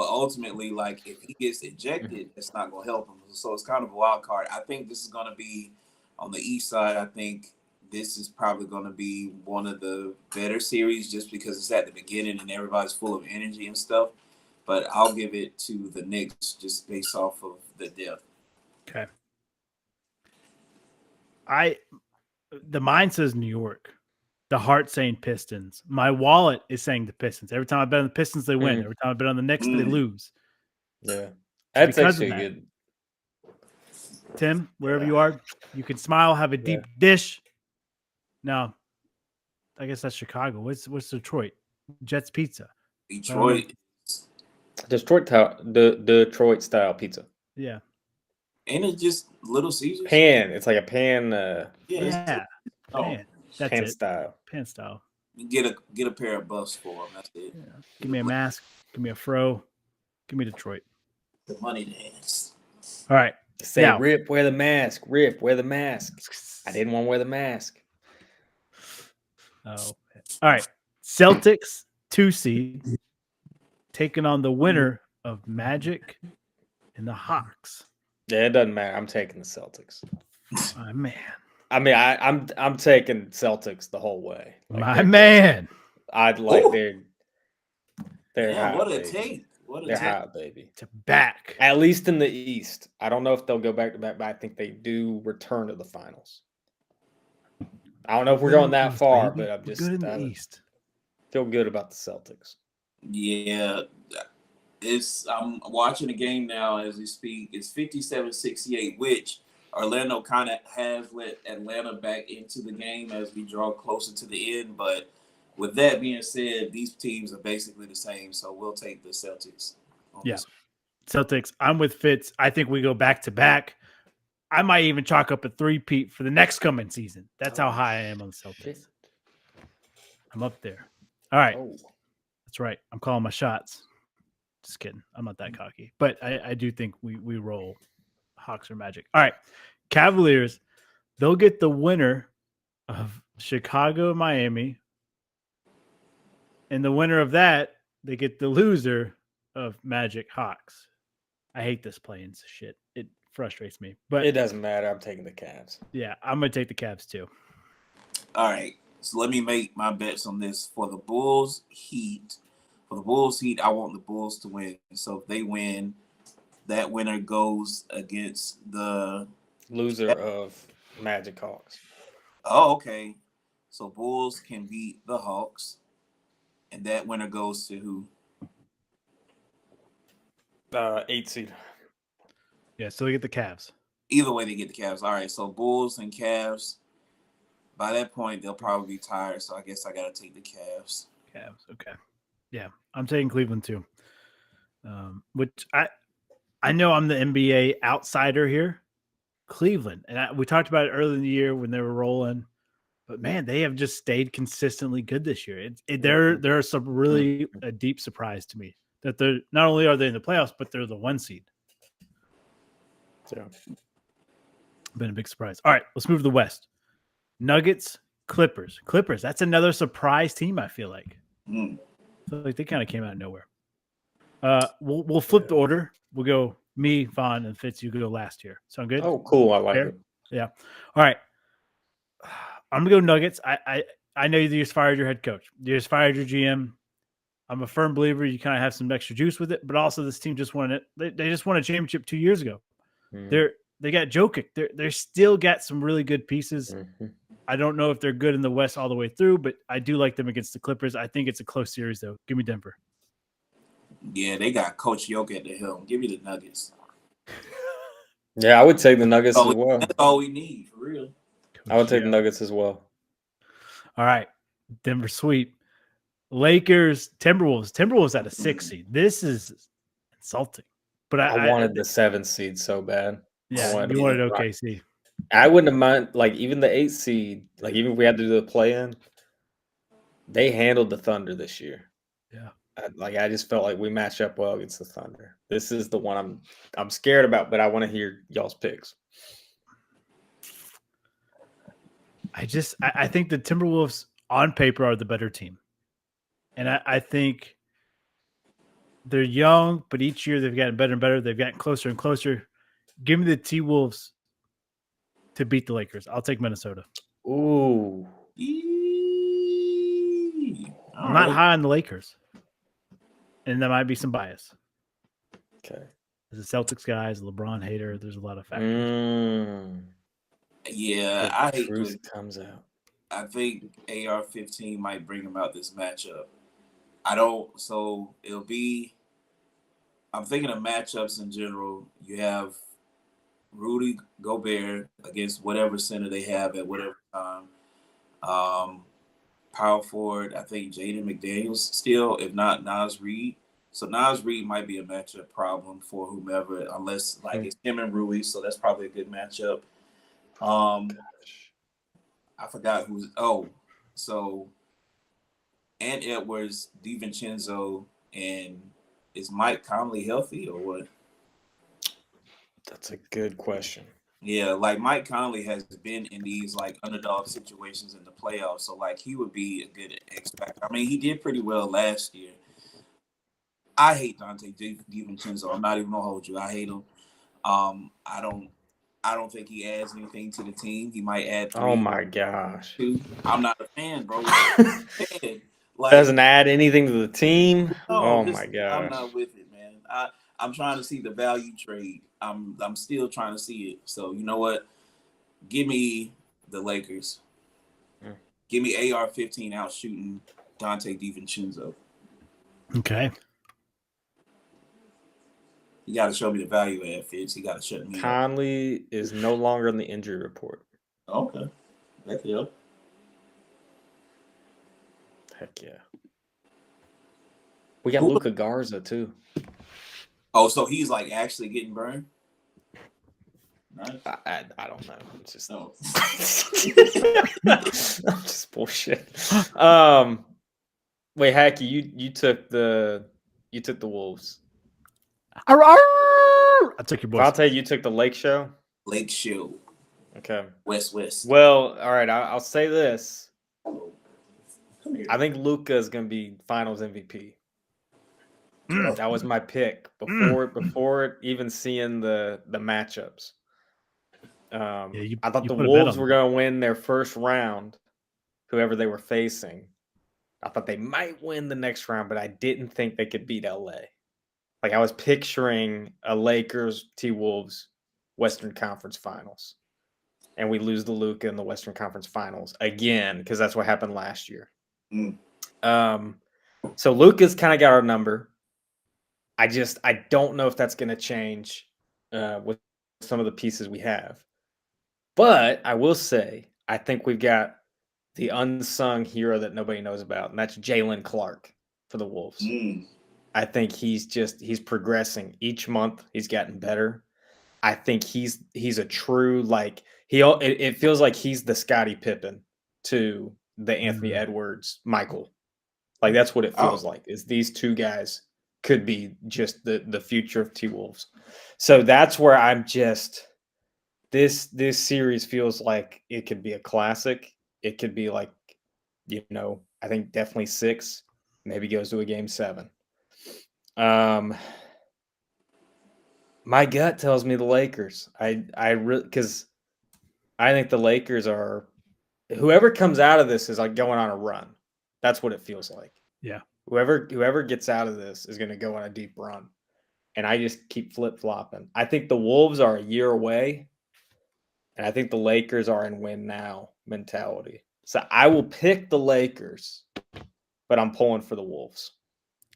But ultimately, like if he gets ejected, it's not going to help him. So it's kind of a wild card. I think this is going to be on the East side. I think this is probably going to be one of the better series just because it's at the beginning and everybody's full of energy and stuff. But I'll give it to the Knicks just based off of the depth. Okay. The mind says New York. The heart saying Pistons. My wallet is saying the Pistons. Every time I bet on the Pistons, they win. Every time I bet on the Knicks, they lose. Yeah. That's because actually of that. good. Tim, wherever you are, you can smile, have a deep dish. Now, I guess that's Chicago. What's Detroit? Jets Pizza. Detroit. Detroit style pizza. Yeah. Ain't it just Little Caesars? Pan. It's like a pan. Yeah. Pan. That's pan it. style. Pan style. You get a pair of buffs for them. That's it. Yeah. Give me a mask. Give me a fro. Give me Detroit. The money dance. All right. Say, now, Rip, wear the mask. Rip, wear the mask. I didn't want to wear the mask. Oh. All right. Celtics 2 seed taking on the winner of Magic and the Hawks. Yeah, it doesn't matter. I'm taking the Celtics. My man. I mean, I'm taking Celtics the whole way. Like, my man. I'd like they're Yeah, hot, what a baby. take. What a They're take. hot, baby. To back. At least in the East. I don't know if they'll go back to back, but I think they do return to the finals. I don't know if we're going that far, but I'm just good in the East. Feel good about the Celtics. Yeah. I'm watching the game now as we speak. It's 57-68, which Orlando kind of has let Atlanta back into the game as we draw closer to the end. But with that being said, these teams are basically the same, so we'll take the Celtics. Yeah. Celtics. I'm with Fitz. I think we go back to back. I might even chalk up a 3-peat for the next coming season. That's how high I am on the Celtics. I'm up there. All right. That's right. I'm calling my shots. Just kidding. I'm not that cocky. But I do think we roll Hawks or Magic. All right. Cavaliers, they'll get the winner of Chicago, Miami. And the winner of that, they get the loser of Magic Hawks. I hate this playing shit. It frustrates me. But it doesn't matter. I'm taking the Cavs. Yeah, I'm going to take the Cavs too. All right. So let me make my bets on this. For the Bulls Heat, I want the Bulls to win. So if they win, that winner goes against the loser of Magic Hawks. Oh, okay. So Bulls can beat the Hawks, and that winner goes to who? 8 seed. Yeah, so they get the Cavs. Either way, they get the Cavs. All right, so Bulls and Cavs. By that point, they'll probably be tired, so I guess I got to take the Cavs. Cavs, okay. Yeah, I'm taking Cleveland too. Which I know I'm the NBA outsider here. Cleveland, and we talked about it early in the year when they were rolling, but man, they have just stayed consistently good this year. There are some really a deep surprise to me that they're not only are they in the playoffs, but they're the 1 seed. Yeah, been a big surprise. All right, let's move to the West. Nuggets, Clippers. That's another surprise team. I feel like. I feel like they kind of came out of nowhere. We'll flip the order. We'll go me, Vaughn, and Fitz. You go last here. Sound good? Oh, cool. I like it. Yeah. All right. I'm gonna go Nuggets. I know you just fired your head coach. You just fired your GM. I'm a firm believer you kind of have some extra juice with it, but also this team just won it. They just won a championship 2 years ago. They got Jokic. They're still got some really good pieces. I don't know if they're good in the West all the way through, but I do like them against the Clippers. I think it's a close series, though. Give me Denver. Yeah, they got Coach Jokic at the helm. Give me the Nuggets. Yeah, I would take the Nuggets as well. That's all we need, for real. I would take the Nuggets as well. All right. Denver sweep. Lakers, Timberwolves. Timberwolves at a 6 seed. This is insulting. But I wanted the 7 seed so bad. Yeah, you wanted OKC. I wouldn't have mind, like, even the 8 seed, like, even if we had to do the play-in, they handled the Thunder this year. Yeah. I just felt like we matched up well against the Thunder. This is the one I'm scared about, but I want to hear y'all's picks. I think the Timberwolves on paper are the better team. And I think They're young, but each year they've gotten better and better. They've gotten closer and closer. Give me the T-Wolves to beat the Lakers. I'll take Minnesota. Ooh. I'm not high on the Lakers. And there might be some bias. Okay. As a Celtics guy, as a LeBron hater, there's a lot of factors. Yeah, I hate truth comes out. I think AR-15 might bring about this matchup. So it'll be. I'm thinking of matchups in general. You have Rudy Gobert against whatever center they have at whatever time. Power forward, I think Jaden McDaniels still, if not Nas Reed. So Nas Reed might be a matchup problem for whomever, unless like it's him and Rui. So that's probably a good matchup. I forgot who's. So Ant Edwards, DiVincenzo, and is Mike Conley healthy or what? That's a good question. Yeah, like Mike Conley has been in these like underdog situations in the playoffs, so like he would be a good X factor. I mean, he did pretty well last year. I hate Dante DiVincenzo. I'm not even gonna hold you. I hate him. I don't think he adds anything to the team. He might add 3. Oh my gosh. 2. I'm not a fan, bro. Like, doesn't add anything to the team. No, my gosh. I'm not with it, man. I'm trying to see the value trade. I'm still trying to see it. So you know what? Give me the Lakers. Give me AR-15 out shooting Dante DiVincenzo. Okay. You got to show me the value add, Fitz. You got to shut me up. Conley is no longer in the injury report. Okay. That could help. Heck yeah. We got Luka Garza too. Oh, so he's like actually getting burned? Nice. I don't know. It's just No. I'm just bullshit. Wait, Hacky, you took the Wolves. I took your boys. I'll tell you took the Lake Show. Lake Show. Okay. West. Well, all right. I'll say this. I think Luka is going to be Finals MVP. That was my pick before even seeing the matchups. I thought the Wolves were going to win their first round, whoever they were facing. I thought they might win the next round, but I didn't think they could beat LA. Like I was picturing a Lakers T-Wolves Western Conference Finals, and we lose the Luka in the Western Conference Finals again because that's what happened last year. So Luka's kind of got our number. I don't know if that's going to change with some of the pieces we have. But I will say, I think we've got the unsung hero that nobody knows about, and that's Jalen Clark for the Wolves. I think he's progressing each month. He's gotten better. I think he's a true it feels like he's the Scottie Pippen to the Anthony Edwards Michael. Like that's what it feels like. Is these two guys could be just the future of T-Wolves. So that's where I'm just this series feels like it could be a classic. It could be like, I think definitely 6, maybe goes to a game 7. My gut tells me the Lakers. Because I think the Lakers are whoever comes out of this is like going on a run. That's what it feels like. Yeah. Whoever gets out of this is going to go on a deep run. And I just keep flip-flopping. I think the Wolves are a year away. And I think the Lakers are in win now mentality. So I will pick the Lakers, but I'm pulling for the Wolves.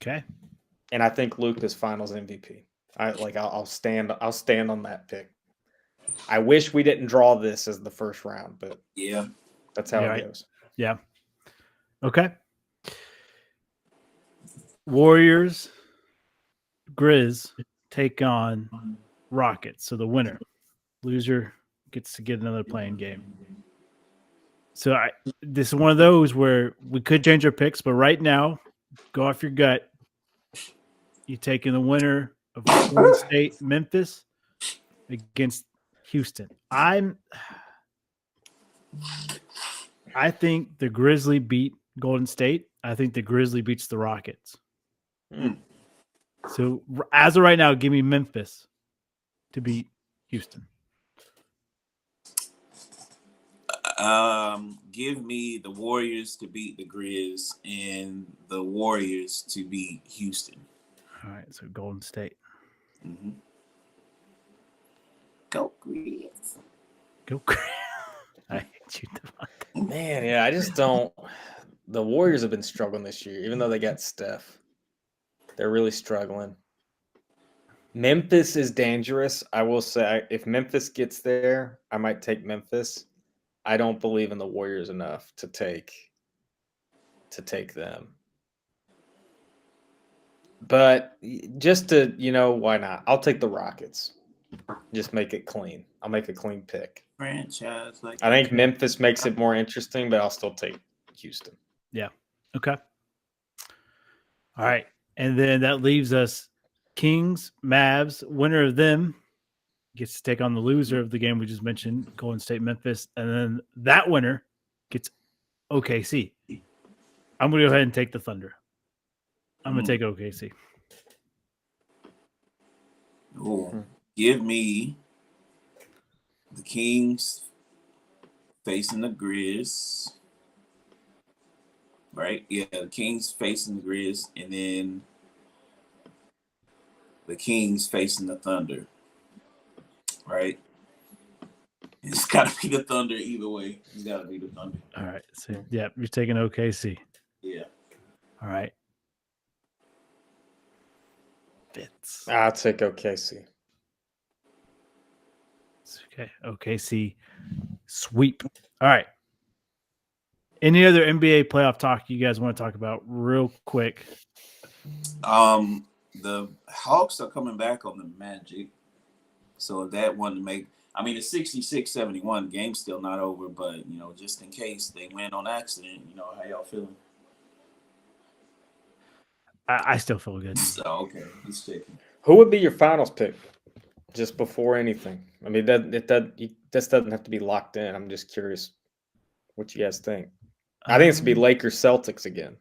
Okay. And I think Luka's Finals MVP. I'll stand on that pick. I wish we didn't draw this as the first round, but yeah, that's how it goes. Yeah. Okay. Warriors, Grizz take on Rockets. So the loser gets to get another playing game. So this is one of those where we could change our picks, but right now, go off your gut. You taking the winner of Golden State, Memphis against Houston. I think the Grizzly beat Golden State. I think the Grizzly beats the Rockets. So as of right now, give me Memphis to beat Houston. Give me the Warriors to beat the Grizz and the Warriors to beat Houston. All right, so Golden State. Mm-hmm. Go Grizz. Go. I hate you, Devontae. Man, yeah, I just don't. The Warriors have been struggling this year, even though they got Steph. They're really struggling. Memphis is dangerous. I will say, if Memphis gets there, I might take Memphis. I don't believe in the Warriors enough to take them. But just to, why not? I'll take the Rockets. Just make it clean. I'll make a clean pick. Franchise like I think Memphis makes it more interesting, but I'll still take Houston. Yeah. Okay. All right. And then that leaves us Kings, Mavs. Winner of them gets to take on the loser of the game we just mentioned, Golden State, Memphis. And then that winner gets OKC. I'm going to go ahead and take the Thunder. I'm going to take OKC. Ooh. Give me the Kings facing the Grizz. Right? Yeah, the Kings facing the Grizz, and then the Kings facing the Thunder. Right? It's got to be the Thunder either way. It's got to be the Thunder. All right. So, yeah, you're taking OKC. Yeah. All right. Fitz. I'll take OKC. Okay. OKC sweep. All right. Any other NBA playoff talk you guys want to talk about real quick? The Hawks are coming back on the Magic. So that one to make, the 66-71 game's still not over, but, just in case they win on accident, how y'all feeling? I still feel good. So, okay, just checking. Who would be your finals pick? Just before anything. This doesn't have to be locked in. I'm just curious what you guys think. I think it's going to be Lakers Celtics again.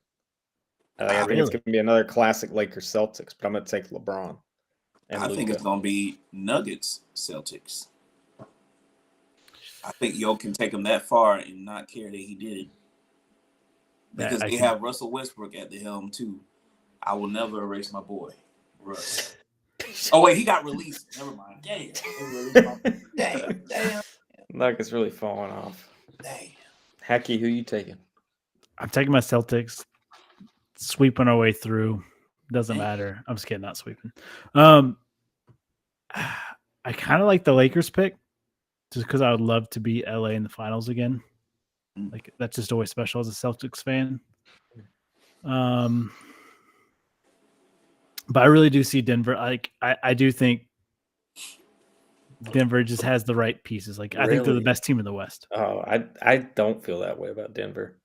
I think it's going to be another classic Lakers Celtics, but I'm going to take LeBron. I think it's going to be Nuggets Celtics. I think Yo can take them that far and not care that he did it. Because they have Russell Westbrook at the helm, too. I will never erase my boy, Russ. Oh, wait, he got released. Never mind. Damn. Nuggets really falling off. Damn. Hacky, who you taking? I'm taking my Celtics. Sweeping our way through. Doesn't matter. I'm just kidding, not sweeping. I kind of like the Lakers pick just because I would love to be LA in the finals again. Like that's just always special as a Celtics fan. But I really do see Denver. I do think Denver just has the right pieces. Like I think they're the best team in the West. Oh, I don't feel that way about Denver.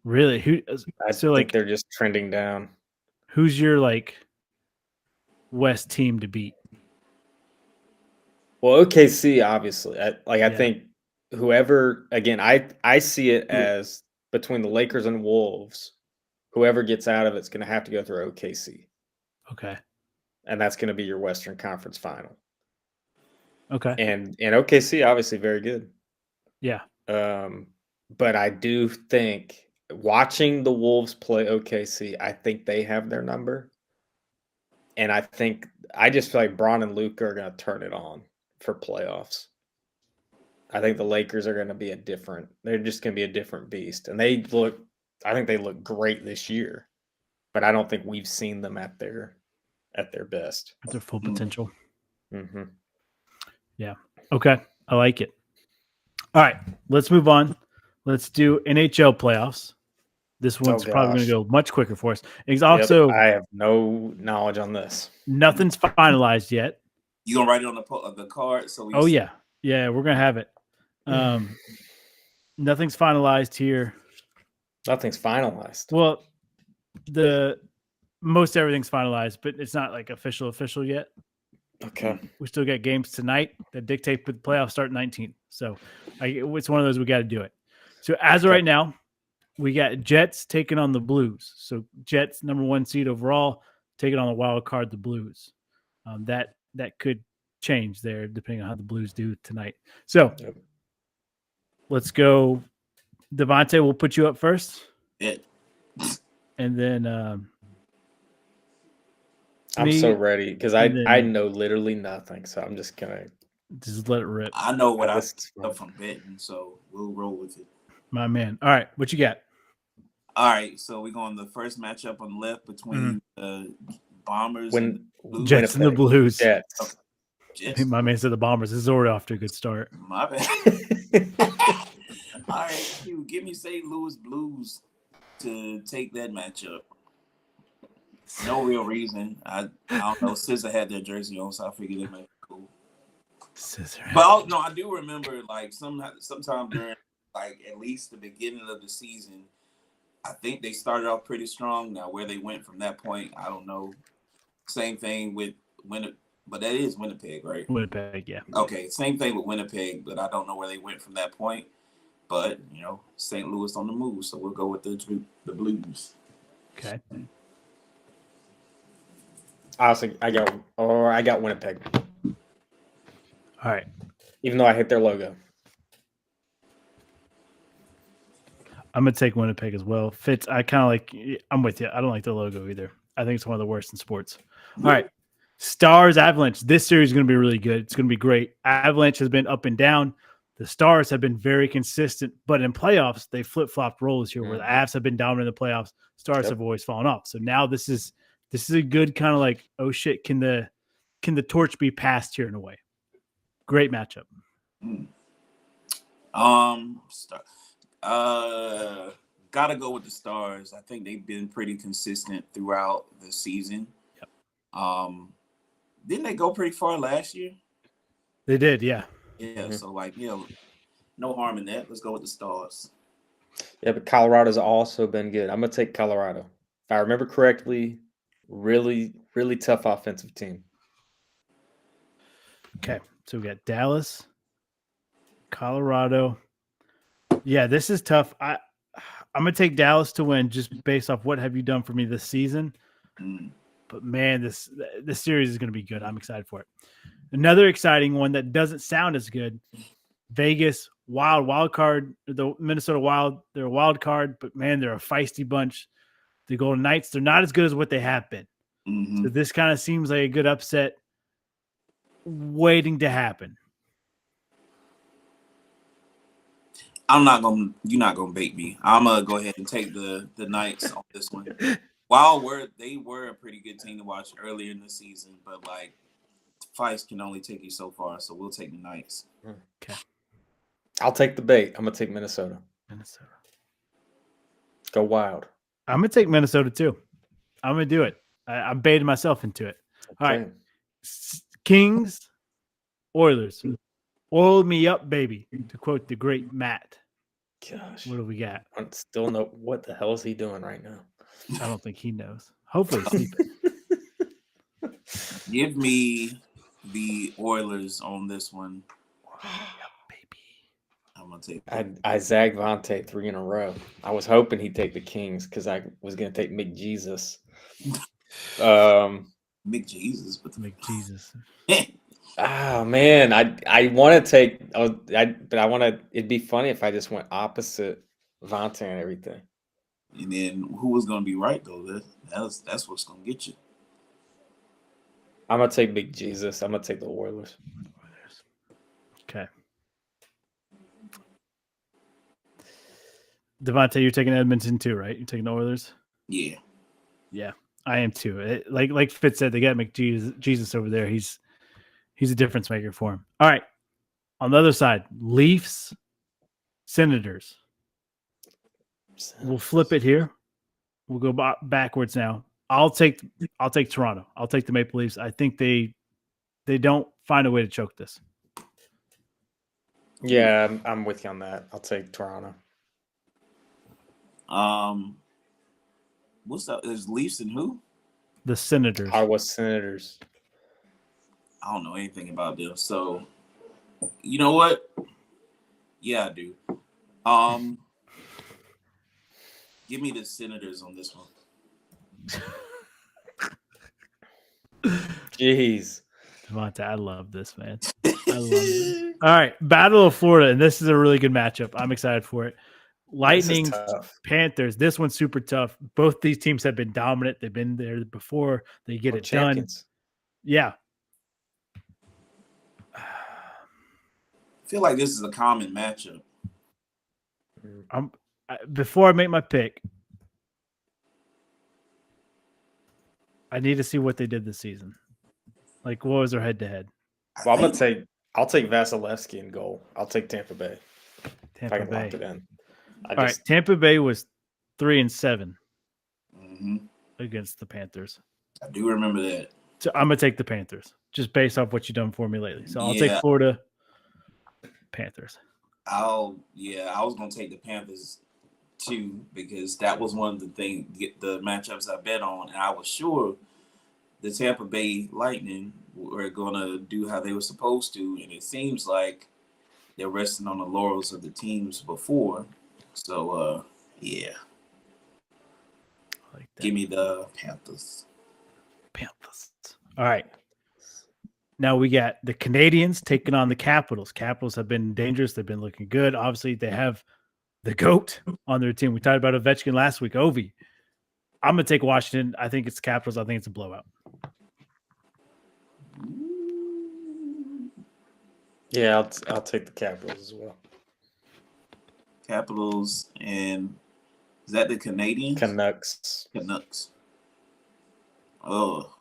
Really? I think they're just trending down. Who's your West team to beat? Well, OKC obviously. I think whoever again, I see it as between the Lakers and Wolves, whoever gets out of it's going to have to go through OKC. Okay. And that's going to be your Western Conference final. Okay. And OKC obviously very good. Yeah. But I do think watching the Wolves play OKC, I think they have their number. And I just feel like Bron and Luka are going to turn it on for playoffs. I think the Lakers are going to be they're just going to be a different beast. And I think they look great this year, but I don't think we've seen them at their best. At their full potential. Mm-hmm. Yeah. Okay. I like it. All right. Let's move on. Let's do NHL playoffs. This one's probably going to go much quicker for us. It's also, I have no knowledge on this. Nothing's finalized yet. You gonna write it on the card? Yeah, we're gonna have it. Nothing's finalized here. Nothing's finalized. Well, most everything's finalized, but it's not official yet. Okay. We still got games tonight that dictate the playoffs start 19th. So it's one of those we got to do it. So as of right now, we got Jets taking on the Blues. So Jets number 1 seed overall taking on the wild card, the Blues. That could change there depending on how the Blues do tonight. So let's go. Devontae, we'll put you up first. Yeah. And then I'm so ready because I know literally nothing. So I'm just going to just let it rip. I know what I up from betting, so we'll roll with it. My man. All right. What you got? All right. So we're going the first matchup on the left between the Bombers and the Blues. Jets and the Blues. Jets. My man said the Bombers. This is already off to a good start. My bad. All right, Q, give me St. Louis Blues to take that matchup. No real reason. I don't know. SZA had their jersey on, so I figured it might be cool. But I do remember like sometime during like at least the beginning of the season, I think they started off pretty strong. Now where they went from that point, I don't know. Same thing with Winnipeg, but that is Winnipeg, right? Winnipeg, yeah. Okay, same thing with Winnipeg, but I don't know where they went from that point. But St. Louis on the move, so we'll go with the Blues. Okay. Honestly, I got Winnipeg. All right. Even though I hate their logo. I'm going to take Winnipeg as well. Fitz, I'm with you. I don't like the logo either. I think it's one of the worst in sports. All right. Stars, Avalanche. This series is going to be really good. It's going to be great. Avalanche has been up and down. The Stars have been very consistent, but in playoffs, they flip-flopped roles here where the Avs have been dominant in the playoffs. Stars have always fallen off. So now this is a good kind of like, oh shit, can the torch be passed here in a way? Great matchup. Gotta go with the Stars. I think they've been pretty consistent throughout the season. Yep. Didn't they go pretty far last year? They did, yeah. Yeah, so no harm in that. Let's go with the Stars. Yeah, but Colorado's also been good. I'm gonna take Colorado. If I remember correctly, really, really tough offensive team. Okay, so we got Dallas, Colorado. Yeah, this is tough. I'm gonna take Dallas to win just based off what have you done for me this season. But man, this series is gonna be good. I'm excited for it. Another exciting one that doesn't sound as good. Vegas wild card. The Minnesota Wild. They're a wild card, but man, they're a feisty bunch. The Golden Knights. They're not as good as what they have been. So this kind of seems like a good upset waiting to happen. You're not gonna bait me. I'm gonna go ahead and take the Knights on this one. They were a pretty good team to watch earlier in the season, but like feist can only take you so far, so we'll take the Knights. Okay. I'll take the bait. I'm gonna take Minnesota. Go Wild. I'm gonna take Minnesota too. I'm gonna do it. I'm baiting myself into it. All right. Kings, Oilers. Oil me up, baby, to quote the great Matt. Gosh. What do we got? I still know what the hell is he doing right now. I don't think he knows. Hopefully he's sleeping. Give me the Oilers on this one. I'm gonna take. I zagged Vontae 3 in a row. I was hoping he'd take the Kings because I was gonna take McJesus. McJesus, but McJesus. Oh man, I want to take. But I want to. It'd be funny if I just went opposite Vontae and everything. And then who was gonna be right though? That's what's gonna get you. I'm gonna take McJesus. I'm gonna take the Oilers. Okay. Devontae, you're taking Edmonton too, right? You're taking the Oilers? Yeah. Yeah, I am too. Like Fitz said, they got McJesus over there. He's a difference maker for him. All right. On the other side, Leafs, Senators. We'll flip it here. We'll go backwards now. I'll take Toronto. I'll take the Maple Leafs. I think they don't find a way to choke this. Yeah, I'm with you on that. I'll take Toronto. What's that? There's Leafs and who? The Senators. Ottawa Senators. I don't know anything about them. So, you know what? Yeah, I do. Give me the Senators on this one. Jeez. Devonta, I love this, man. I love this. All right, Battle of Florida, and this is a really good matchup. I'm excited for it. Lightning, tough. Panthers. This one's super tough. Both these teams have been dominant. They've been there before. They get We're it champions. done. Yeah. I feel like this is a common matchup. Before I make my pick, I need to see what they did this season. Like, what was their head-to-head? Well, I'll take Vasilevsky in goal. I'll take Tampa Bay. Tampa if I can Bay. lock it in. All right, Tampa Bay was 3-7 Mm-hmm. against the Panthers. I do remember that. So I'm gonna take the Panthers just based off what you've done for me lately. So I'll take Yeah. Florida Panthers. I was gonna take the Panthers too because that was one of the matchups I bet on, and I was sure the Tampa Bay Lightning were gonna do how they were supposed to, and it seems like they're resting on the laurels of the teams before. So yeah, I like that. give me the Panthers. Panthers. All right. Now we got the Canadians taking on the Capitals. Capitals have been dangerous. They've been looking good. Obviously, they have the GOAT on their team. We talked about Ovechkin last week, Ovi. I'm going to take Washington. I think it's Capitals. I think it's a blowout. Yeah, I'll take the Capitals as well. Capitals, and is that the Canadians? Canucks. Oh.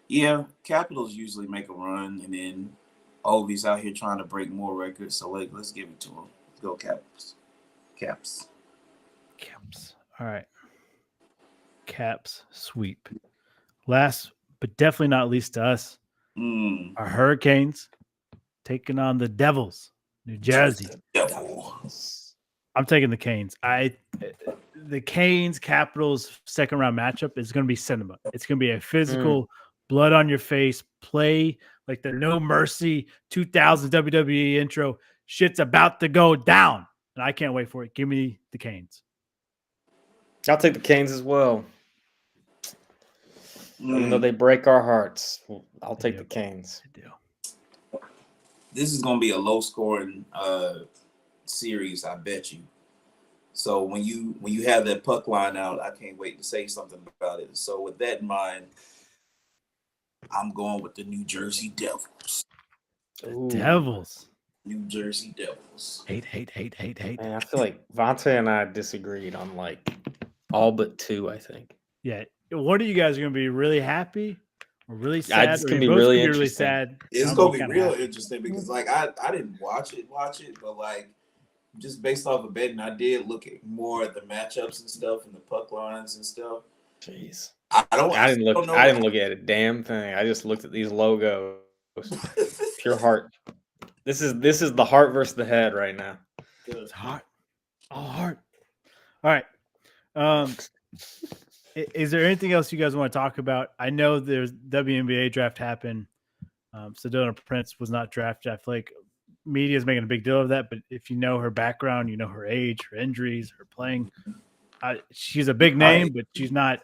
Yeah, Capitals usually make a run, and then Ovi's out here trying to break more records. So let's give it to him. Let's go Caps. All right. Caps sweep. Last, but definitely not least to us, our Hurricanes taking on the Devils, New Jersey. I'm taking the Canes. The Canes Capitals second round matchup is going to be cinema. It's going to be a physical, blood on your face play like the No Mercy 2000 WWE intro. Shit's about to go down, and I can't wait for it. Give me the Canes. I'll take the Canes as well. Even though they break our hearts, I'll take the Canes. This is going to be a low-scoring series, I bet you. So when you have that puck line out, I can't wait to say something about it. So with that in mind, I'm going with the New Jersey Devils. Devils. New Jersey Devils. Hate. Man, I feel like Vontae and I disagreed on like all but two, I think. Yeah. What are you guys going to be really happy or really sad? It's going to be really interesting. Sad. It's going to be real interesting because like I didn't watch it, but like just based off of betting, I did look at more at the matchups and stuff and the puck lines and stuff. Jeez. I didn't look at a damn thing. I just looked at these logos. Pure heart. This is the heart versus the head right now. It's heart. All heart. All right. Is there anything else you guys want to talk about? I know there's WNBA draft happened. Sedona Prince was not drafted. I feel like media is making a big deal of that, but if you know her background, you know her age, her injuries, her playing. She's a big name, but she's not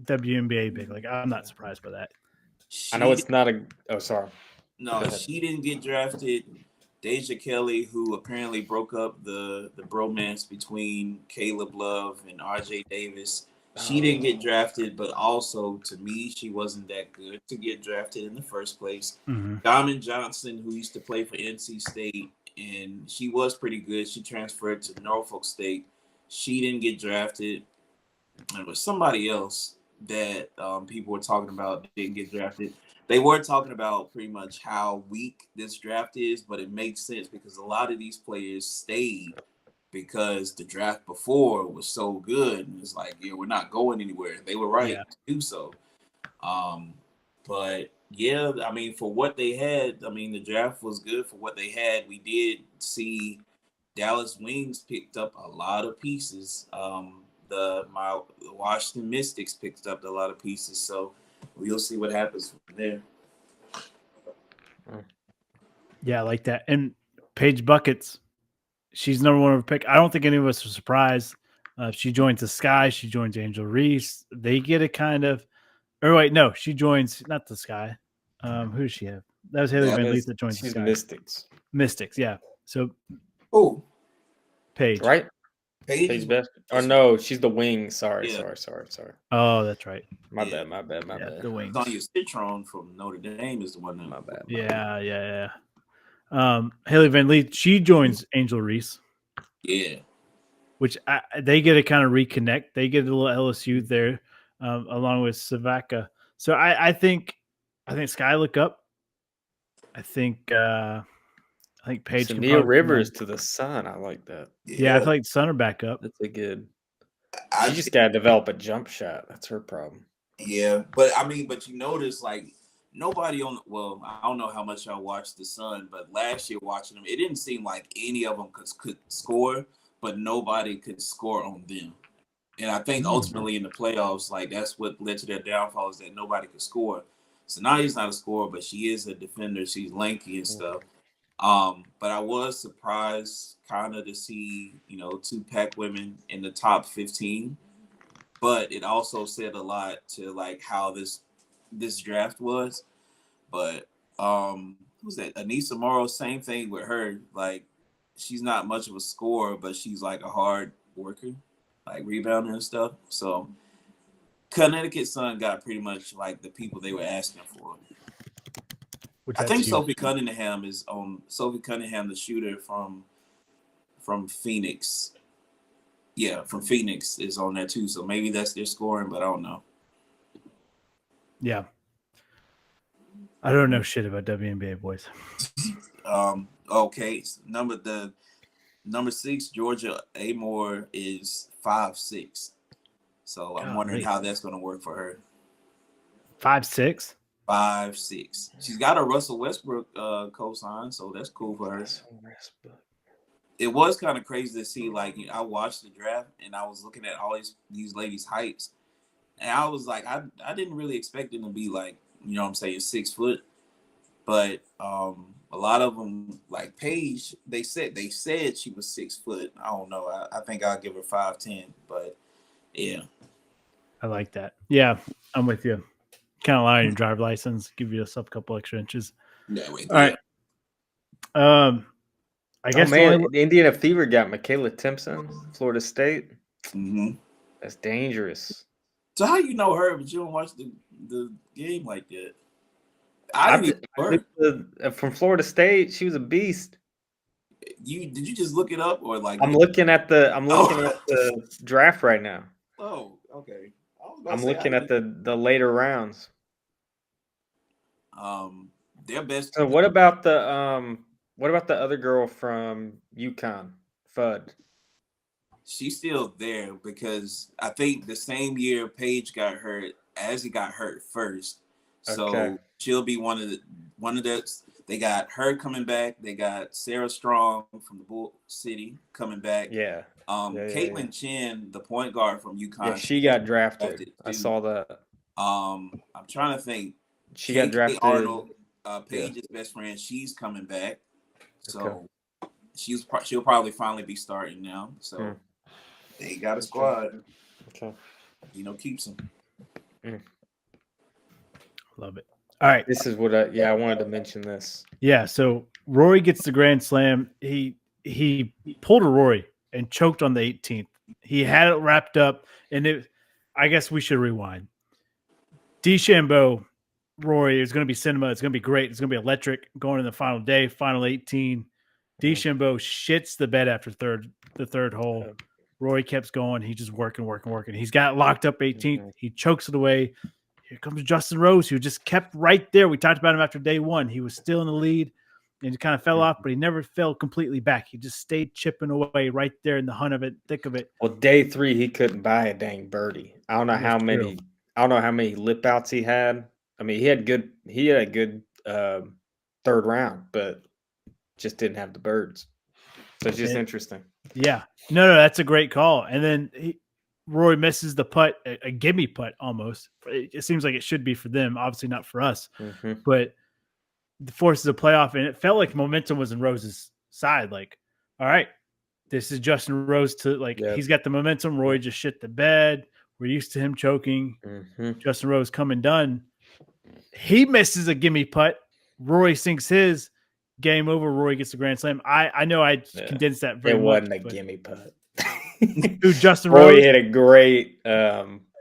WNBA big. Like, I'm not surprised by that. I know it's not a. Oh, sorry. No, she didn't get drafted. Deja Kelly, who apparently broke up the bromance between Caleb Love and RJ Davis, she didn't get drafted, but also to me, she wasn't that good to get drafted in the first place. Diamond Johnson, who used to play for NC State, and she was pretty good. She transferred to Norfolk State. She didn't get drafted. And it was somebody else that people were talking about didn't get drafted. They were talking about pretty much how weak this draft is, but it makes sense because a lot of these players stayed because the draft before was so good. And it's like, yeah, we're not going anywhere. They were right to do so. But yeah, I mean, for what they had, I mean, the draft was good for what they had. We did see Dallas Wings picked up a lot of pieces. The Washington Mystics picked up a lot of pieces. So we'll see what happens from there. Yeah, I like that. And Paige Buckets, she's number one pick. I don't think any of us are surprised. She joins the Sky. She joins Angel Reese. They get a kind of Or wait, no, she joins not the Sky. Who does she have? That was Haley Van Leet that joins the She's Sky. Mystics, Mystics, yeah. So Oh, Paige. right? Paige. Paige best. Oh no, she's the wing. Sorry. Yeah. Sorry. Oh, that's right. My Yeah. bad. Yeah, the wings. Sonya Citron from Notre Dame is the one that. My bad. Yeah. Haley Van Leet, she joins Angel Reese, Yeah. which they get to kind of reconnect. They get a little LSU there, along with Savaka. So I think Sky look up. I think Paige can Sania probably Rivers to the Sun. I like that. Yeah, I feel like Sun are back up. That's a good. I She just got to develop a jump shot. That's her problem. Yeah, But you notice like nobody on. Well, I don't know how much y'all watched the Sun, but last year watching them, it didn't seem like any of them could score, but nobody could score on them. And I think ultimately in the playoffs, like that's what led to their downfall is that nobody could score. Sanaya's not a scorer, but she is a defender. She's lanky and stuff. But I was surprised kind of to see, 2 Pac women in the top 15. But it also said a lot to like how this draft was. But who's that? Anissa Morrow, same thing with her. Like she's not much of a scorer, but she's like a hard worker, like rebounder and stuff. So Connecticut Sun got pretty much like the people they were asking for. I think Sophie Cunningham is on. Sophie Cunningham, the shooter from Phoenix. Yeah, from Phoenix is on there too. So maybe that's their scoring, but I don't know. Yeah. I don't know shit about WNBA boys. Okay. Number 6, Georgia Amore is 5'6". So I'm wondering how that's going to work for her. 5'6"? 5'6". She's got a Russell Westbrook cosign, so that's cool for her. It was kind of crazy to see. Like I watched the draft and I was looking at all these ladies' heights, and I was like, I didn't really expect them to be like, 6 foot, but a lot of them, like Paige, they said she was 6 foot. I don't know. I think I'll give her 5'10", but yeah. I like that. Yeah, I'm with you. Kind of lie on your driver's license, give yourself a couple extra inches. Yeah, wait, all right. I guess the Indiana Fever got Michaela Timpson, Florida State. Mm-hmm. That's dangerous. So how you know her, but you don't watch the game like that? I didn't know her. From Florida State, she was a beast. Did you just look it up or like? I'm looking at the draft right now. Oh, okay. I'm looking at the later rounds. Their best. So what about the other girl from UConn, Fudd? She's still there because I think the same year Paige got hurt, Azzy got hurt first. So she'll be one of the. They got her coming back. They got Sarah Strong from the Bull City coming back. Yeah. Caitlin Chen, the point guard from UConn. Yeah, she got drafted. I saw that. I'm trying to think. She got drafted. Arnold, Paige's best friend, she's coming back. So she'll probably finally be starting now. So they got a squad. Okay. Keeps them. Love it. All right. This is what I wanted to mention this. Yeah, so Rory gets the grand slam. He pulled a Rory and choked on the 18th. He had it wrapped up, and I guess we should rewind. DeChambeau, Rory, is going to be cinema. It's going to be great. It's going to be electric going in the final day, final 18. DeChambeau shits the bed after the third hole. Rory keeps going. He's just working. He's got locked up 18th. He chokes it away. Here comes Justin Rose, who just kept right there. We talked about him after day one. He was still in the lead, and he kind of fell off, but he never fell completely back. He just stayed chipping away right there in the thick of it. Well, day 3, he couldn't buy a dang birdie. I don't know how many lip outs he had. I mean, he had a good third round, but just didn't have the birds. So it's just interesting. Yeah. No, that's a great call. And then Roy misses the putt, a gimme putt almost. It seems like it should be for them, obviously not for us. But the forces a playoff, and it felt like momentum was in Rose's side. Like, all right, this is Justin Rose he's got the momentum. Roy just shit the bed. We're used to him choking. Mm-hmm. Justin Rose coming done. He misses a gimme putt. Roy sinks his. Game over. Roy gets the grand slam. I know I condensed that very It much. wasn't a gimme putt. Dude, Justin Roy Rose hit a great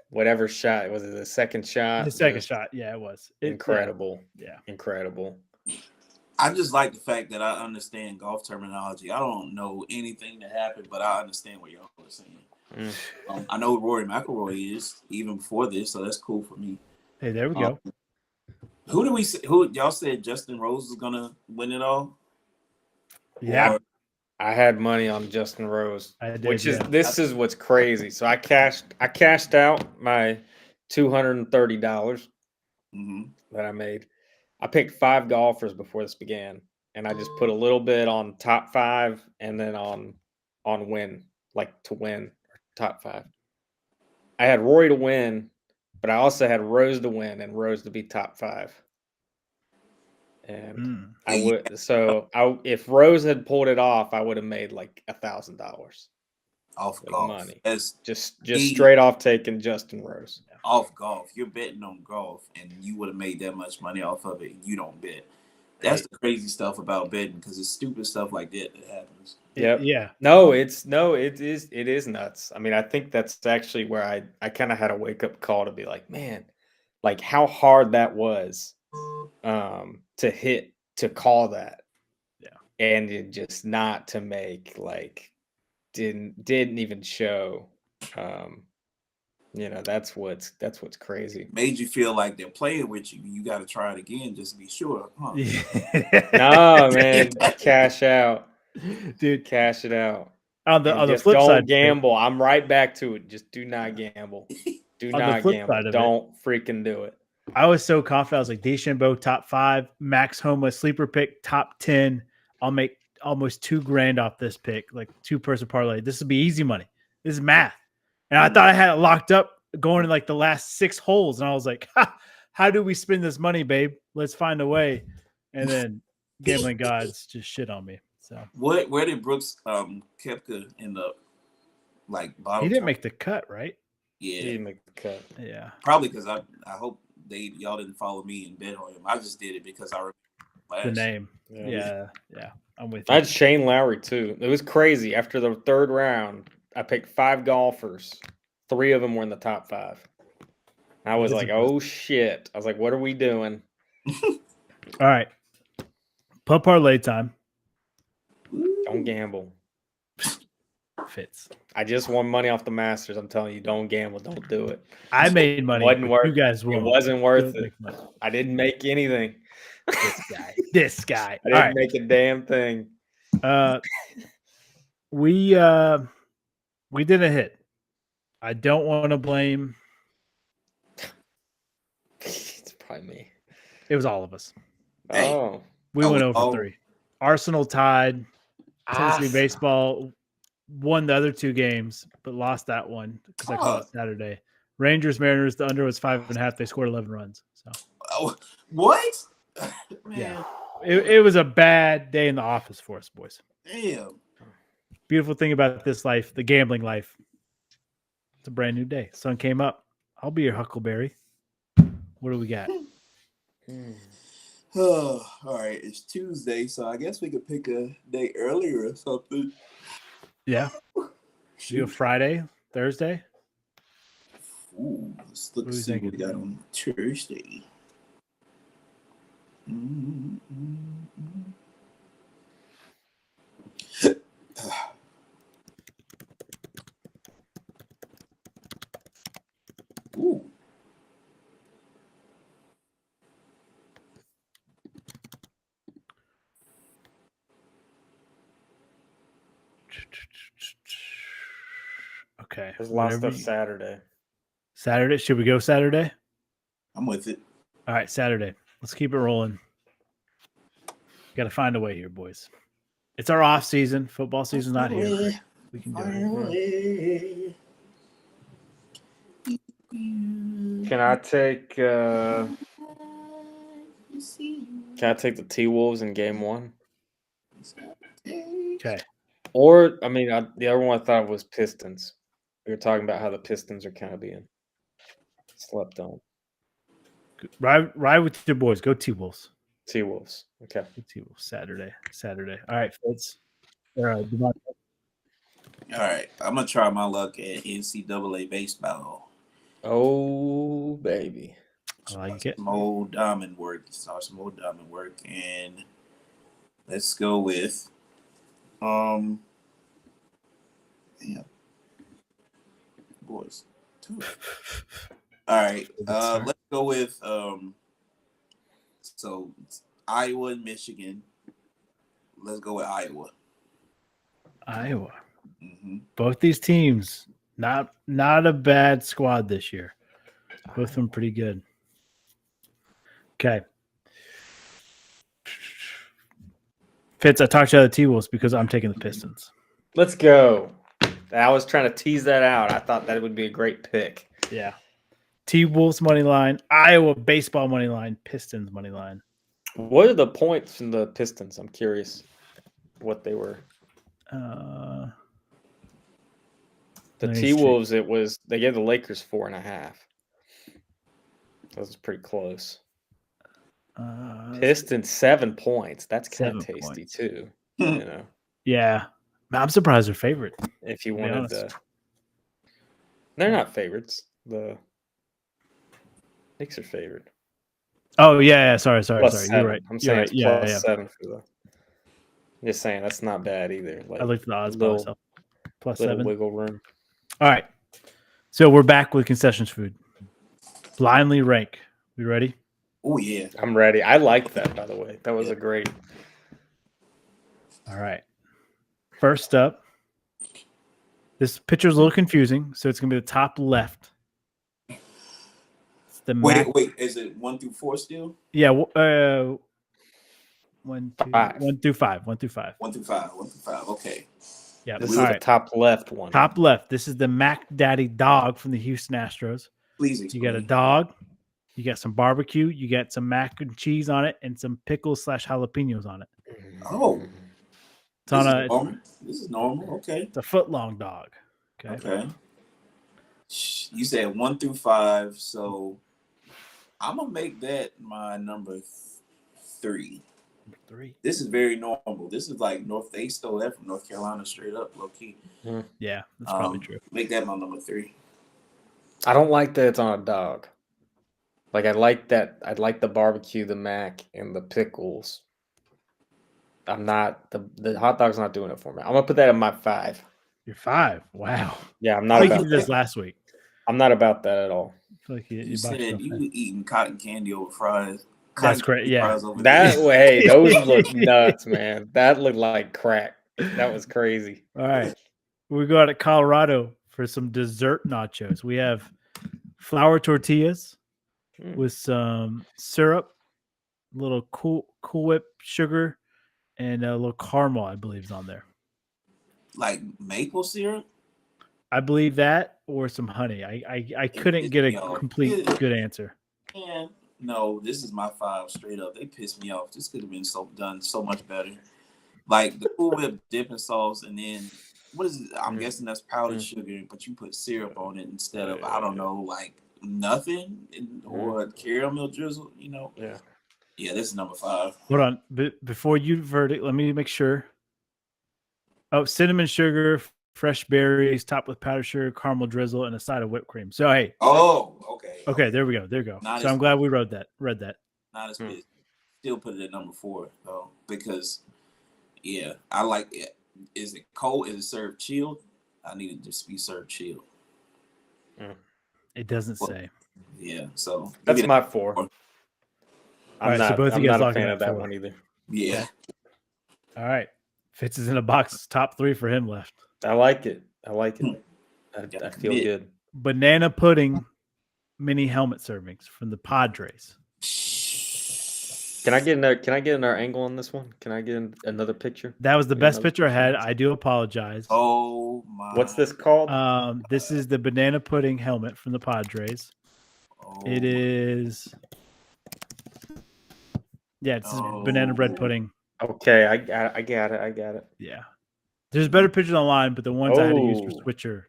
whatever shot. Was it the second shot? the second Just shot. Yeah, it was incredible. Yeah. Incredible. I just like the fact that I understand golf terminology. I don't know anything that happened, but I understand what y'all are saying. I know who Rory McIlroy is even before this, so that's cool for me. Hey, there we go. Who do we say? Who y'all said Justin Rose is gonna win it all? Yeah. Or- I had money on Justin Rose, I did, this is what's crazy. So I cashed out my $230 that I made. I picked 5 golfers before this began, and I just put a little bit on top 5 and then on win, like to win top 5. I had Rory to win, but I also had Rose to win and Rose to be top 5. And if Rose had pulled it off, I would have made like $1,000 off of golf. money. That's Just straight off taking Justin Rose. Off golf. You're betting on golf, and you would have made that much money off of it. You don't bet. That's the crazy stuff about betting, because it's stupid stuff like that happens. Yep. Yeah. It is nuts. I mean, I think that's actually where I kind of had a wake up call to be like, man, like how hard that was to call that. Yeah. And it just not to make, like, didn't even show. That's what's crazy. Made you feel like they're playing with you. You got to try it again just to be sure, huh? No, man, cash out, dude. Cash it out. On the flip don't side, gamble. I'm right back to it. Just do not gamble. Do not gamble. Don't freaking do it. I was so confident. I was like, DeChambeau top 5, Max Homa sleeper pick top 10. I'll make almost $2,000 off this pick, like 2-person parlay. This will be easy money. This is math. And I thought I had it locked up going in like the last 6 holes. And I was like, how do we spend this money, babe? Let's find a way. And then gambling gods just shit on me. So where did Brooks Koepka end up? Like bottom. He didn't make the cut, right? Yeah, he didn't make the cut. Yeah, probably because I hope y'all didn't follow me and bet on him. I just did it because I remember the name. Yeah. I'm with you. I had Shane Lowry too. It was crazy. After the 3rd round, I picked 5 golfers. 3 of them were in the top 5. I was like, oh shit. I was like, what are we doing? All right. Pub parlay time. Don't gamble. Fits. I just won money off the Masters. I'm telling you, don't gamble. Don't do it. I made money. It wasn't worth you guys it. won't. It wasn't worth it. I didn't make anything. This guy. I didn't make a damn thing. We didn't hit. I don't want to blame. It's probably me. It was all of us. Oh. We went over 3. Arsenal tied. Tennessee baseball won the other 2 games, but lost that one because I called it Saturday. Rangers, Mariners, the under was 5.5. They scored 11 runs. So what? Yeah. It was a bad day in the office for us, boys. Damn. Beautiful thing about this life, the gambling life. It's a brand new day. Sun came up. I'll be your Huckleberry. What do we got? Oh, all right. It's Tuesday, so I guess we could pick a day earlier or something. Yeah. Do a Friday, Thursday. Ooh, let's look and see what we got on Thursday. Ooh. Okay. There's lots of Saturday. Saturday? Should we go Saturday? I'm with it. All right, Saturday. Let's keep it rolling. Got to find a way here, boys. It's our off season. Football season's not here. We can do it. Can I take the T-Wolves in game 1? Okay. Or, I mean, the other one I thought was Pistons. We were talking about how the Pistons are kind of being slept on. Ride with your boys. Go T-Wolves. T-Wolves. Okay. Go T-Wolves. Saturday. All right, Fitz. All right, Devon. All right, I'm gonna try my luck at NCAA baseball. Oh, baby. I like it. Some old diamond work, and let's go with boys. Two. All right, let's go with so Iowa and Michigan. Let's go with Iowa. Iowa. Mm-hmm. Both these teams, not a bad squad this year. Both of them pretty good. Okay. Fitz, I talked to the T-Wolves because I'm taking the Pistons. Let's go. I was trying to tease that out. I thought that would be a great pick. Yeah. T-Wolves money line, Iowa baseball money line, Pistons money line. What are the points from the Pistons? I'm curious what they were. The T-Wolves, they gave the Lakers 4.5. That was pretty close. Pistons 7 points. That's kind of tasty too. You know. Yeah. I'm surprised they're favorite. If you wanted to, they're not favorites. The Knicks are favored. Oh yeah. Sorry. Plus You're right. I'm saying You're it's right. plus 7 for the. I'm just saying that's not bad either. Like, I looked at the odds by myself. Plus little 7. wiggle room. All right. So we're back with concessions food. Blindly rank. We ready? Oh yeah. I'm ready. I like that, by the way. That was a great. All right. First up, this picture is a little confusing, so it's gonna be the top left. It's the wait. Is it 1 through 4 still? Yeah. 1 through 5. 1 through 5. Okay. Yeah. This is the top left one. Top left. This is the Mac Daddy dog from the Houston Astros. Please explain. You got a dog. You got some barbecue. You got some mac and cheese on it, and some pickles / jalapenos on it. Oh. This is normal. Okay. It's a foot long dog. Okay. You said 1 through 5, so I'm gonna make that my number 3. Number 3. This is very normal. This is like they stole that from North Carolina straight up, low key. Yeah, that's probably true. Make that my number 3. I don't like that it's on a dog. Like I like that. I like the barbecue, the mac, and the pickles. I'm not the hot dog's not doing it for me. I'm gonna put that in my 5. You're 5. Wow. Yeah, I'm not. I about you did this last week. I'm not about that at all. I feel like you said you eating cotton candy over fries. That's great. Yeah. That way, those look nuts, man. That looked like crack. That was crazy. All right, we go to Colorado for some dessert nachos. We have flour tortillas with some syrup, a little Cool Whip sugar, and a little caramel, I believe, is on there. Like maple syrup? I believe that, or some honey. I couldn't get a complete good answer. Yeah, no, this is my 5 straight up. They pissed me off. This could have been done so much better. Like the Cool Whip dipping sauce, and then what is it? I'm guessing that's powdered sugar, but you put syrup on it instead of I don't know, like nothing or caramel drizzle. You know? Yeah. This is number 5. Hold on, before you verdict, let me make sure. Oh, cinnamon sugar, fresh berries, topped with powdered sugar, caramel drizzle, and a side of whipped cream. So hey. Oh, okay. Okay, there we go. So I'm glad we read that. Not as good. Still put it at number 4 though, because I like it. Is it cold? Is it served chilled? I need it to just be served chilled. It doesn't say. Yeah, so that's my 4. I'm not a fan of that one either. Yeah. All right. Fitz is in a box. Top 3 for him left. I like it. I feel good. Banana pudding mini helmet servings from the Padres. Can I get another angle on this one? Can I get another picture? That was the best picture I had. I do apologize. Oh my! What's this called? This is the banana pudding helmet from the Padres. It is. Yeah, it's banana bread pudding. Okay, I got it. Yeah, there's better pictures online, but the ones I had to use for Switcher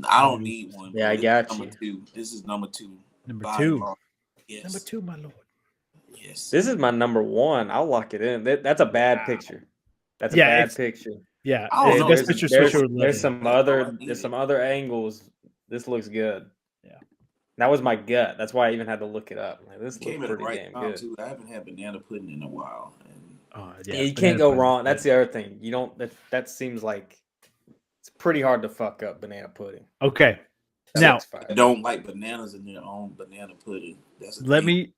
I don't need one. Yeah, bro. I This got is number you. 2. This is number 2. Number By 2. far. Yes. Number 2, my lord. Yes. This is my number 1. I'll lock it in. That's a bad picture. That's a Yeah, bad it's- picture. Yeah, I don't it's know. best picture switch over There's some other need there's it. some other angles. This looks good. Yeah. That was my gut. That's why I even had to look it up. Like, this It looks came at the pretty right damn time good. too. I haven't had banana pudding in a while. And Oh, Yeah, yeah, you banana can't go pudding's wrong. good. That's the other thing. You don't. That seems like it's pretty hard to fuck up banana pudding. Okay. That Now, looks fire. I don't like bananas in their own banana pudding. That's the let thing.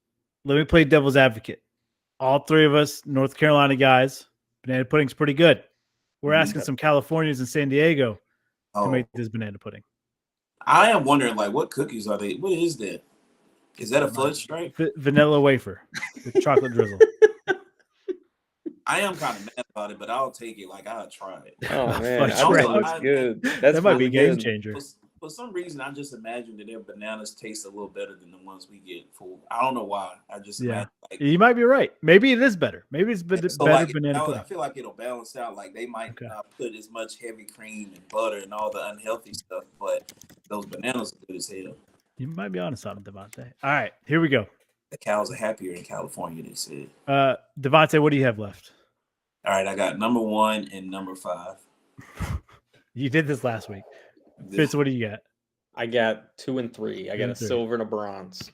me play devil's advocate. All 3 of us North Carolina guys, banana pudding's pretty good. We're asking some Californians in San Diego to make this banana pudding. I am wondering, like, what cookies are they? What is that? Is that a fudge stripe? Vanilla wafer with chocolate drizzle. I am kind of mad about it, but I'll take it. Like, I'll try it. Oh man, Fudge I think it stripe. looks good. That's That might be a really game good. changer. For some reason, I just imagine that their bananas taste a little better than the ones we get. I don't know why. I just imagine, like, You might be right. Maybe it is better. Maybe it's better banana pudding. I feel like it'll balance out. Like, they might not put as much heavy cream and butter and all the unhealthy stuff, but those bananas are good as hell. You might be onto something, Devontae. All right, here we go. The cows are happier in California, they said. Devontae, what do you have left? All right, I got number 1 and number 5. You did this last week. Fitz, what do you got? I got 2 and 3. I got a 3. silver and a bronze.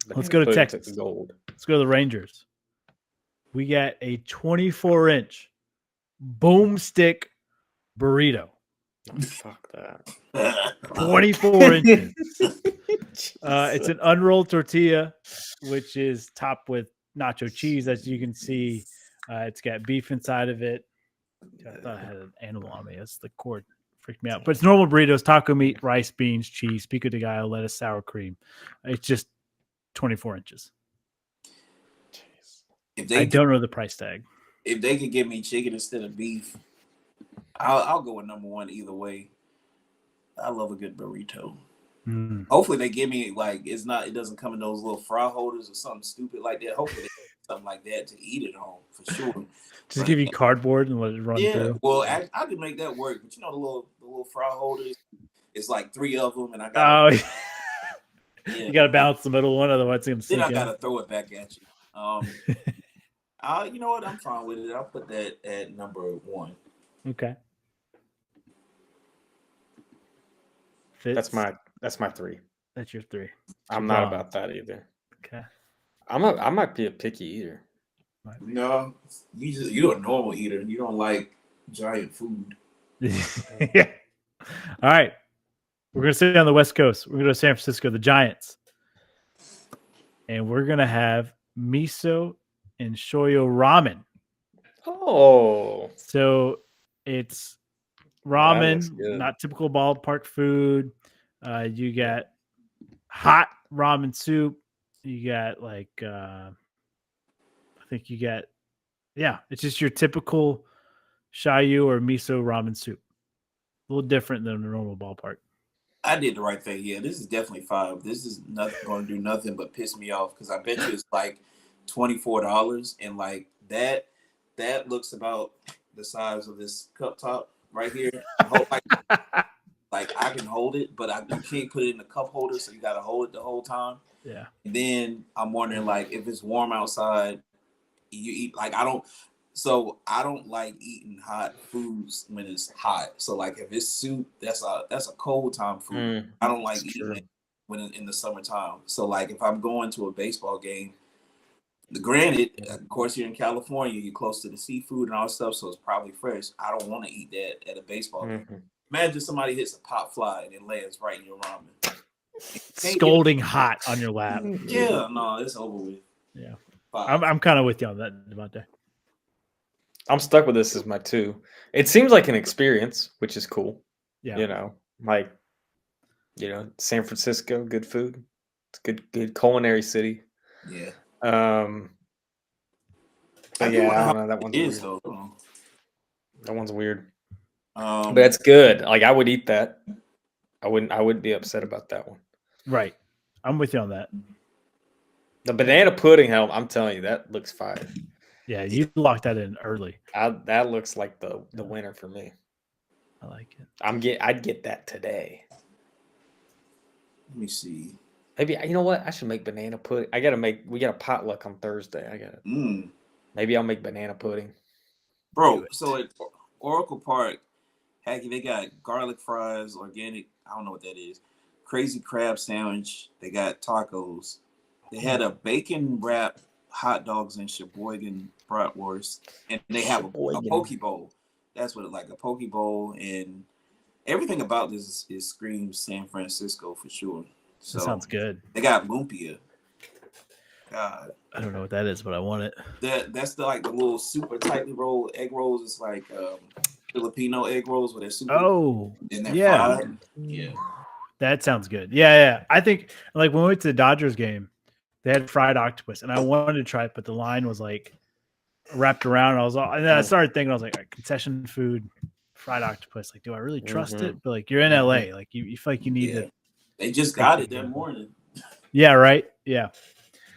Let's go to Pudding Texas. took the gold. Let's go to the Rangers. We got a 24-inch boomstick burrito. Oh, fuck that. 24 inches. It's an unrolled tortilla, which is topped with nacho cheese, as you can see. It's got beef inside of it. I thought I had an animal on me. That's the cord freaked me out. But it's normal burritos, taco meat, rice, beans, cheese, pico de gallo, lettuce, sour cream. It's just 24 inches. I don't know the price tag. If they could give me chicken instead of beef, I'll go with number 1 either way. I love a good burrito. Hopefully they give me, like, it doesn't come in those little fry holders or something stupid like that. Hopefully they give something like that to eat it on for sure. Just give you cardboard and let it run through. Well, I could make that work, but you know the little fry holders. It's like 3 of them, and I got. You got to balance the middle one, otherwise it's gonna sink Then I in. got to throw it back at you. You know what? I'm fine with it. I'll put that at number 1. Okay. Fitz? That's my 3. That's your 3. I'm not about that either. Okay. I might be a picky eater. No, you're a normal eater. You don't like giant food. Yeah. All right. We're going to stay on the West Coast. We're going to go to San Francisco, the Giants. And we're going to have miso and shoyu ramen. Oh. So it's ramen, not typical ballpark food. You got hot ramen soup. You got like, I think you got, it's just your typical shoyu or miso ramen soup. A little different than a normal ballpark. I did the right thing. Yeah, this is definitely 5. This is not going to do nothing but piss me off because I bet you it's like $24, and like that looks about the size of this cup top right here. Like I can hold it, but you can't put it in the cup holder, so you got to hold it the whole time. Yeah. And then I'm wondering, like, if it's warm outside, you eat like I don't like eating hot foods when it's hot. So like if it's soup, that's a cold time food. I don't like eating it when in the summertime. So like if I'm going to a baseball game, granted, of course you're in California, you're close to the seafood and all that stuff, so it's probably fresh. I don't want to eat that at a baseball game. Imagine somebody hits a pop fly and it lands right in your ramen. Scalding hot on your lap. Yeah, no, it's over with. Yeah. I'm kind of with you on that, Devontae. I'm stuck with this as my 2. It seems like an experience, which is cool. Yeah. You know, like, San Francisco, good food. It's good culinary city. Yeah. But yeah, I don't know. That one's weird. Though. That one's weird. But it's good. Like I would eat that. I wouldn't be upset about that one. Right. I'm with you on that. The banana pudding helm, I'm telling you, that looks fire. Yeah, you locked that in early. That looks like the winner for me. I like it. I'd get that today. Let me see. Maybe you know what? I should make banana pudding. We got a potluck on Thursday. Maybe I'll make banana pudding. Bro, so at Oracle Park, heck, they got garlic fries, organic. I don't know what that is. Crazy crab sandwich. They got tacos. They had a bacon wrap hot dogs and Sheboygan bratwurst, and they have a poke bowl. That's what it like, a poke bowl, and everything about this is screams San Francisco for sure. So that sounds good. They got lumpia. God, I don't know what that is, but I want it. That's the little super tightly rolled egg rolls. It's like Filipino egg rolls where they're super. Oh, and they're yeah. fried. Yeah. That sounds good. Yeah. I think like when we went to the Dodgers game, they had fried octopus, and I wanted to try it, but the line was like wrapped around. And then I started thinking, I was like, concession food, fried octopus. Like, do I really trust it? But like, you're in LA, like you feel like you need to. They just got it that morning. Yeah. Right. Yeah.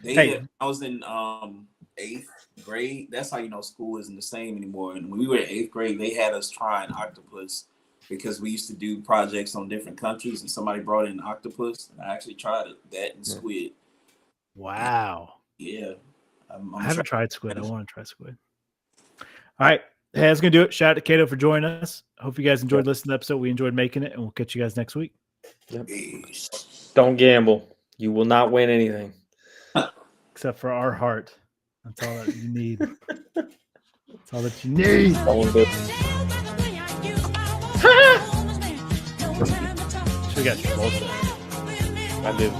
I was in 8th grade. That's how you know school isn't the same anymore. And when we were in 8th grade, they had us trying octopus because we used to do projects on different countries, and somebody brought in octopus, and I actually tried that and squid. Wow. Yeah. I haven't tried squid. I want to try squid. All right. Hey, that's going to do it. Shout out to Cato for joining us. Hope you guys enjoyed listening to the episode. We enjoyed making it, and we'll catch you guys next week. Yep. Don't gamble. You will not win anything. Except for our heart. That's all that you need. That's all that you need. Should got Travolta. I do.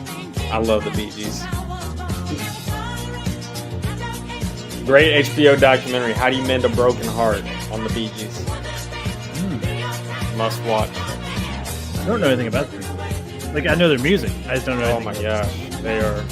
I love the Bee Gees. Great HBO documentary, How Do You Mend a Broken Heart, on the Bee Gees. Must watch. I don't know anything about them. Like, I know their music. I just don't know. Oh my gosh. They are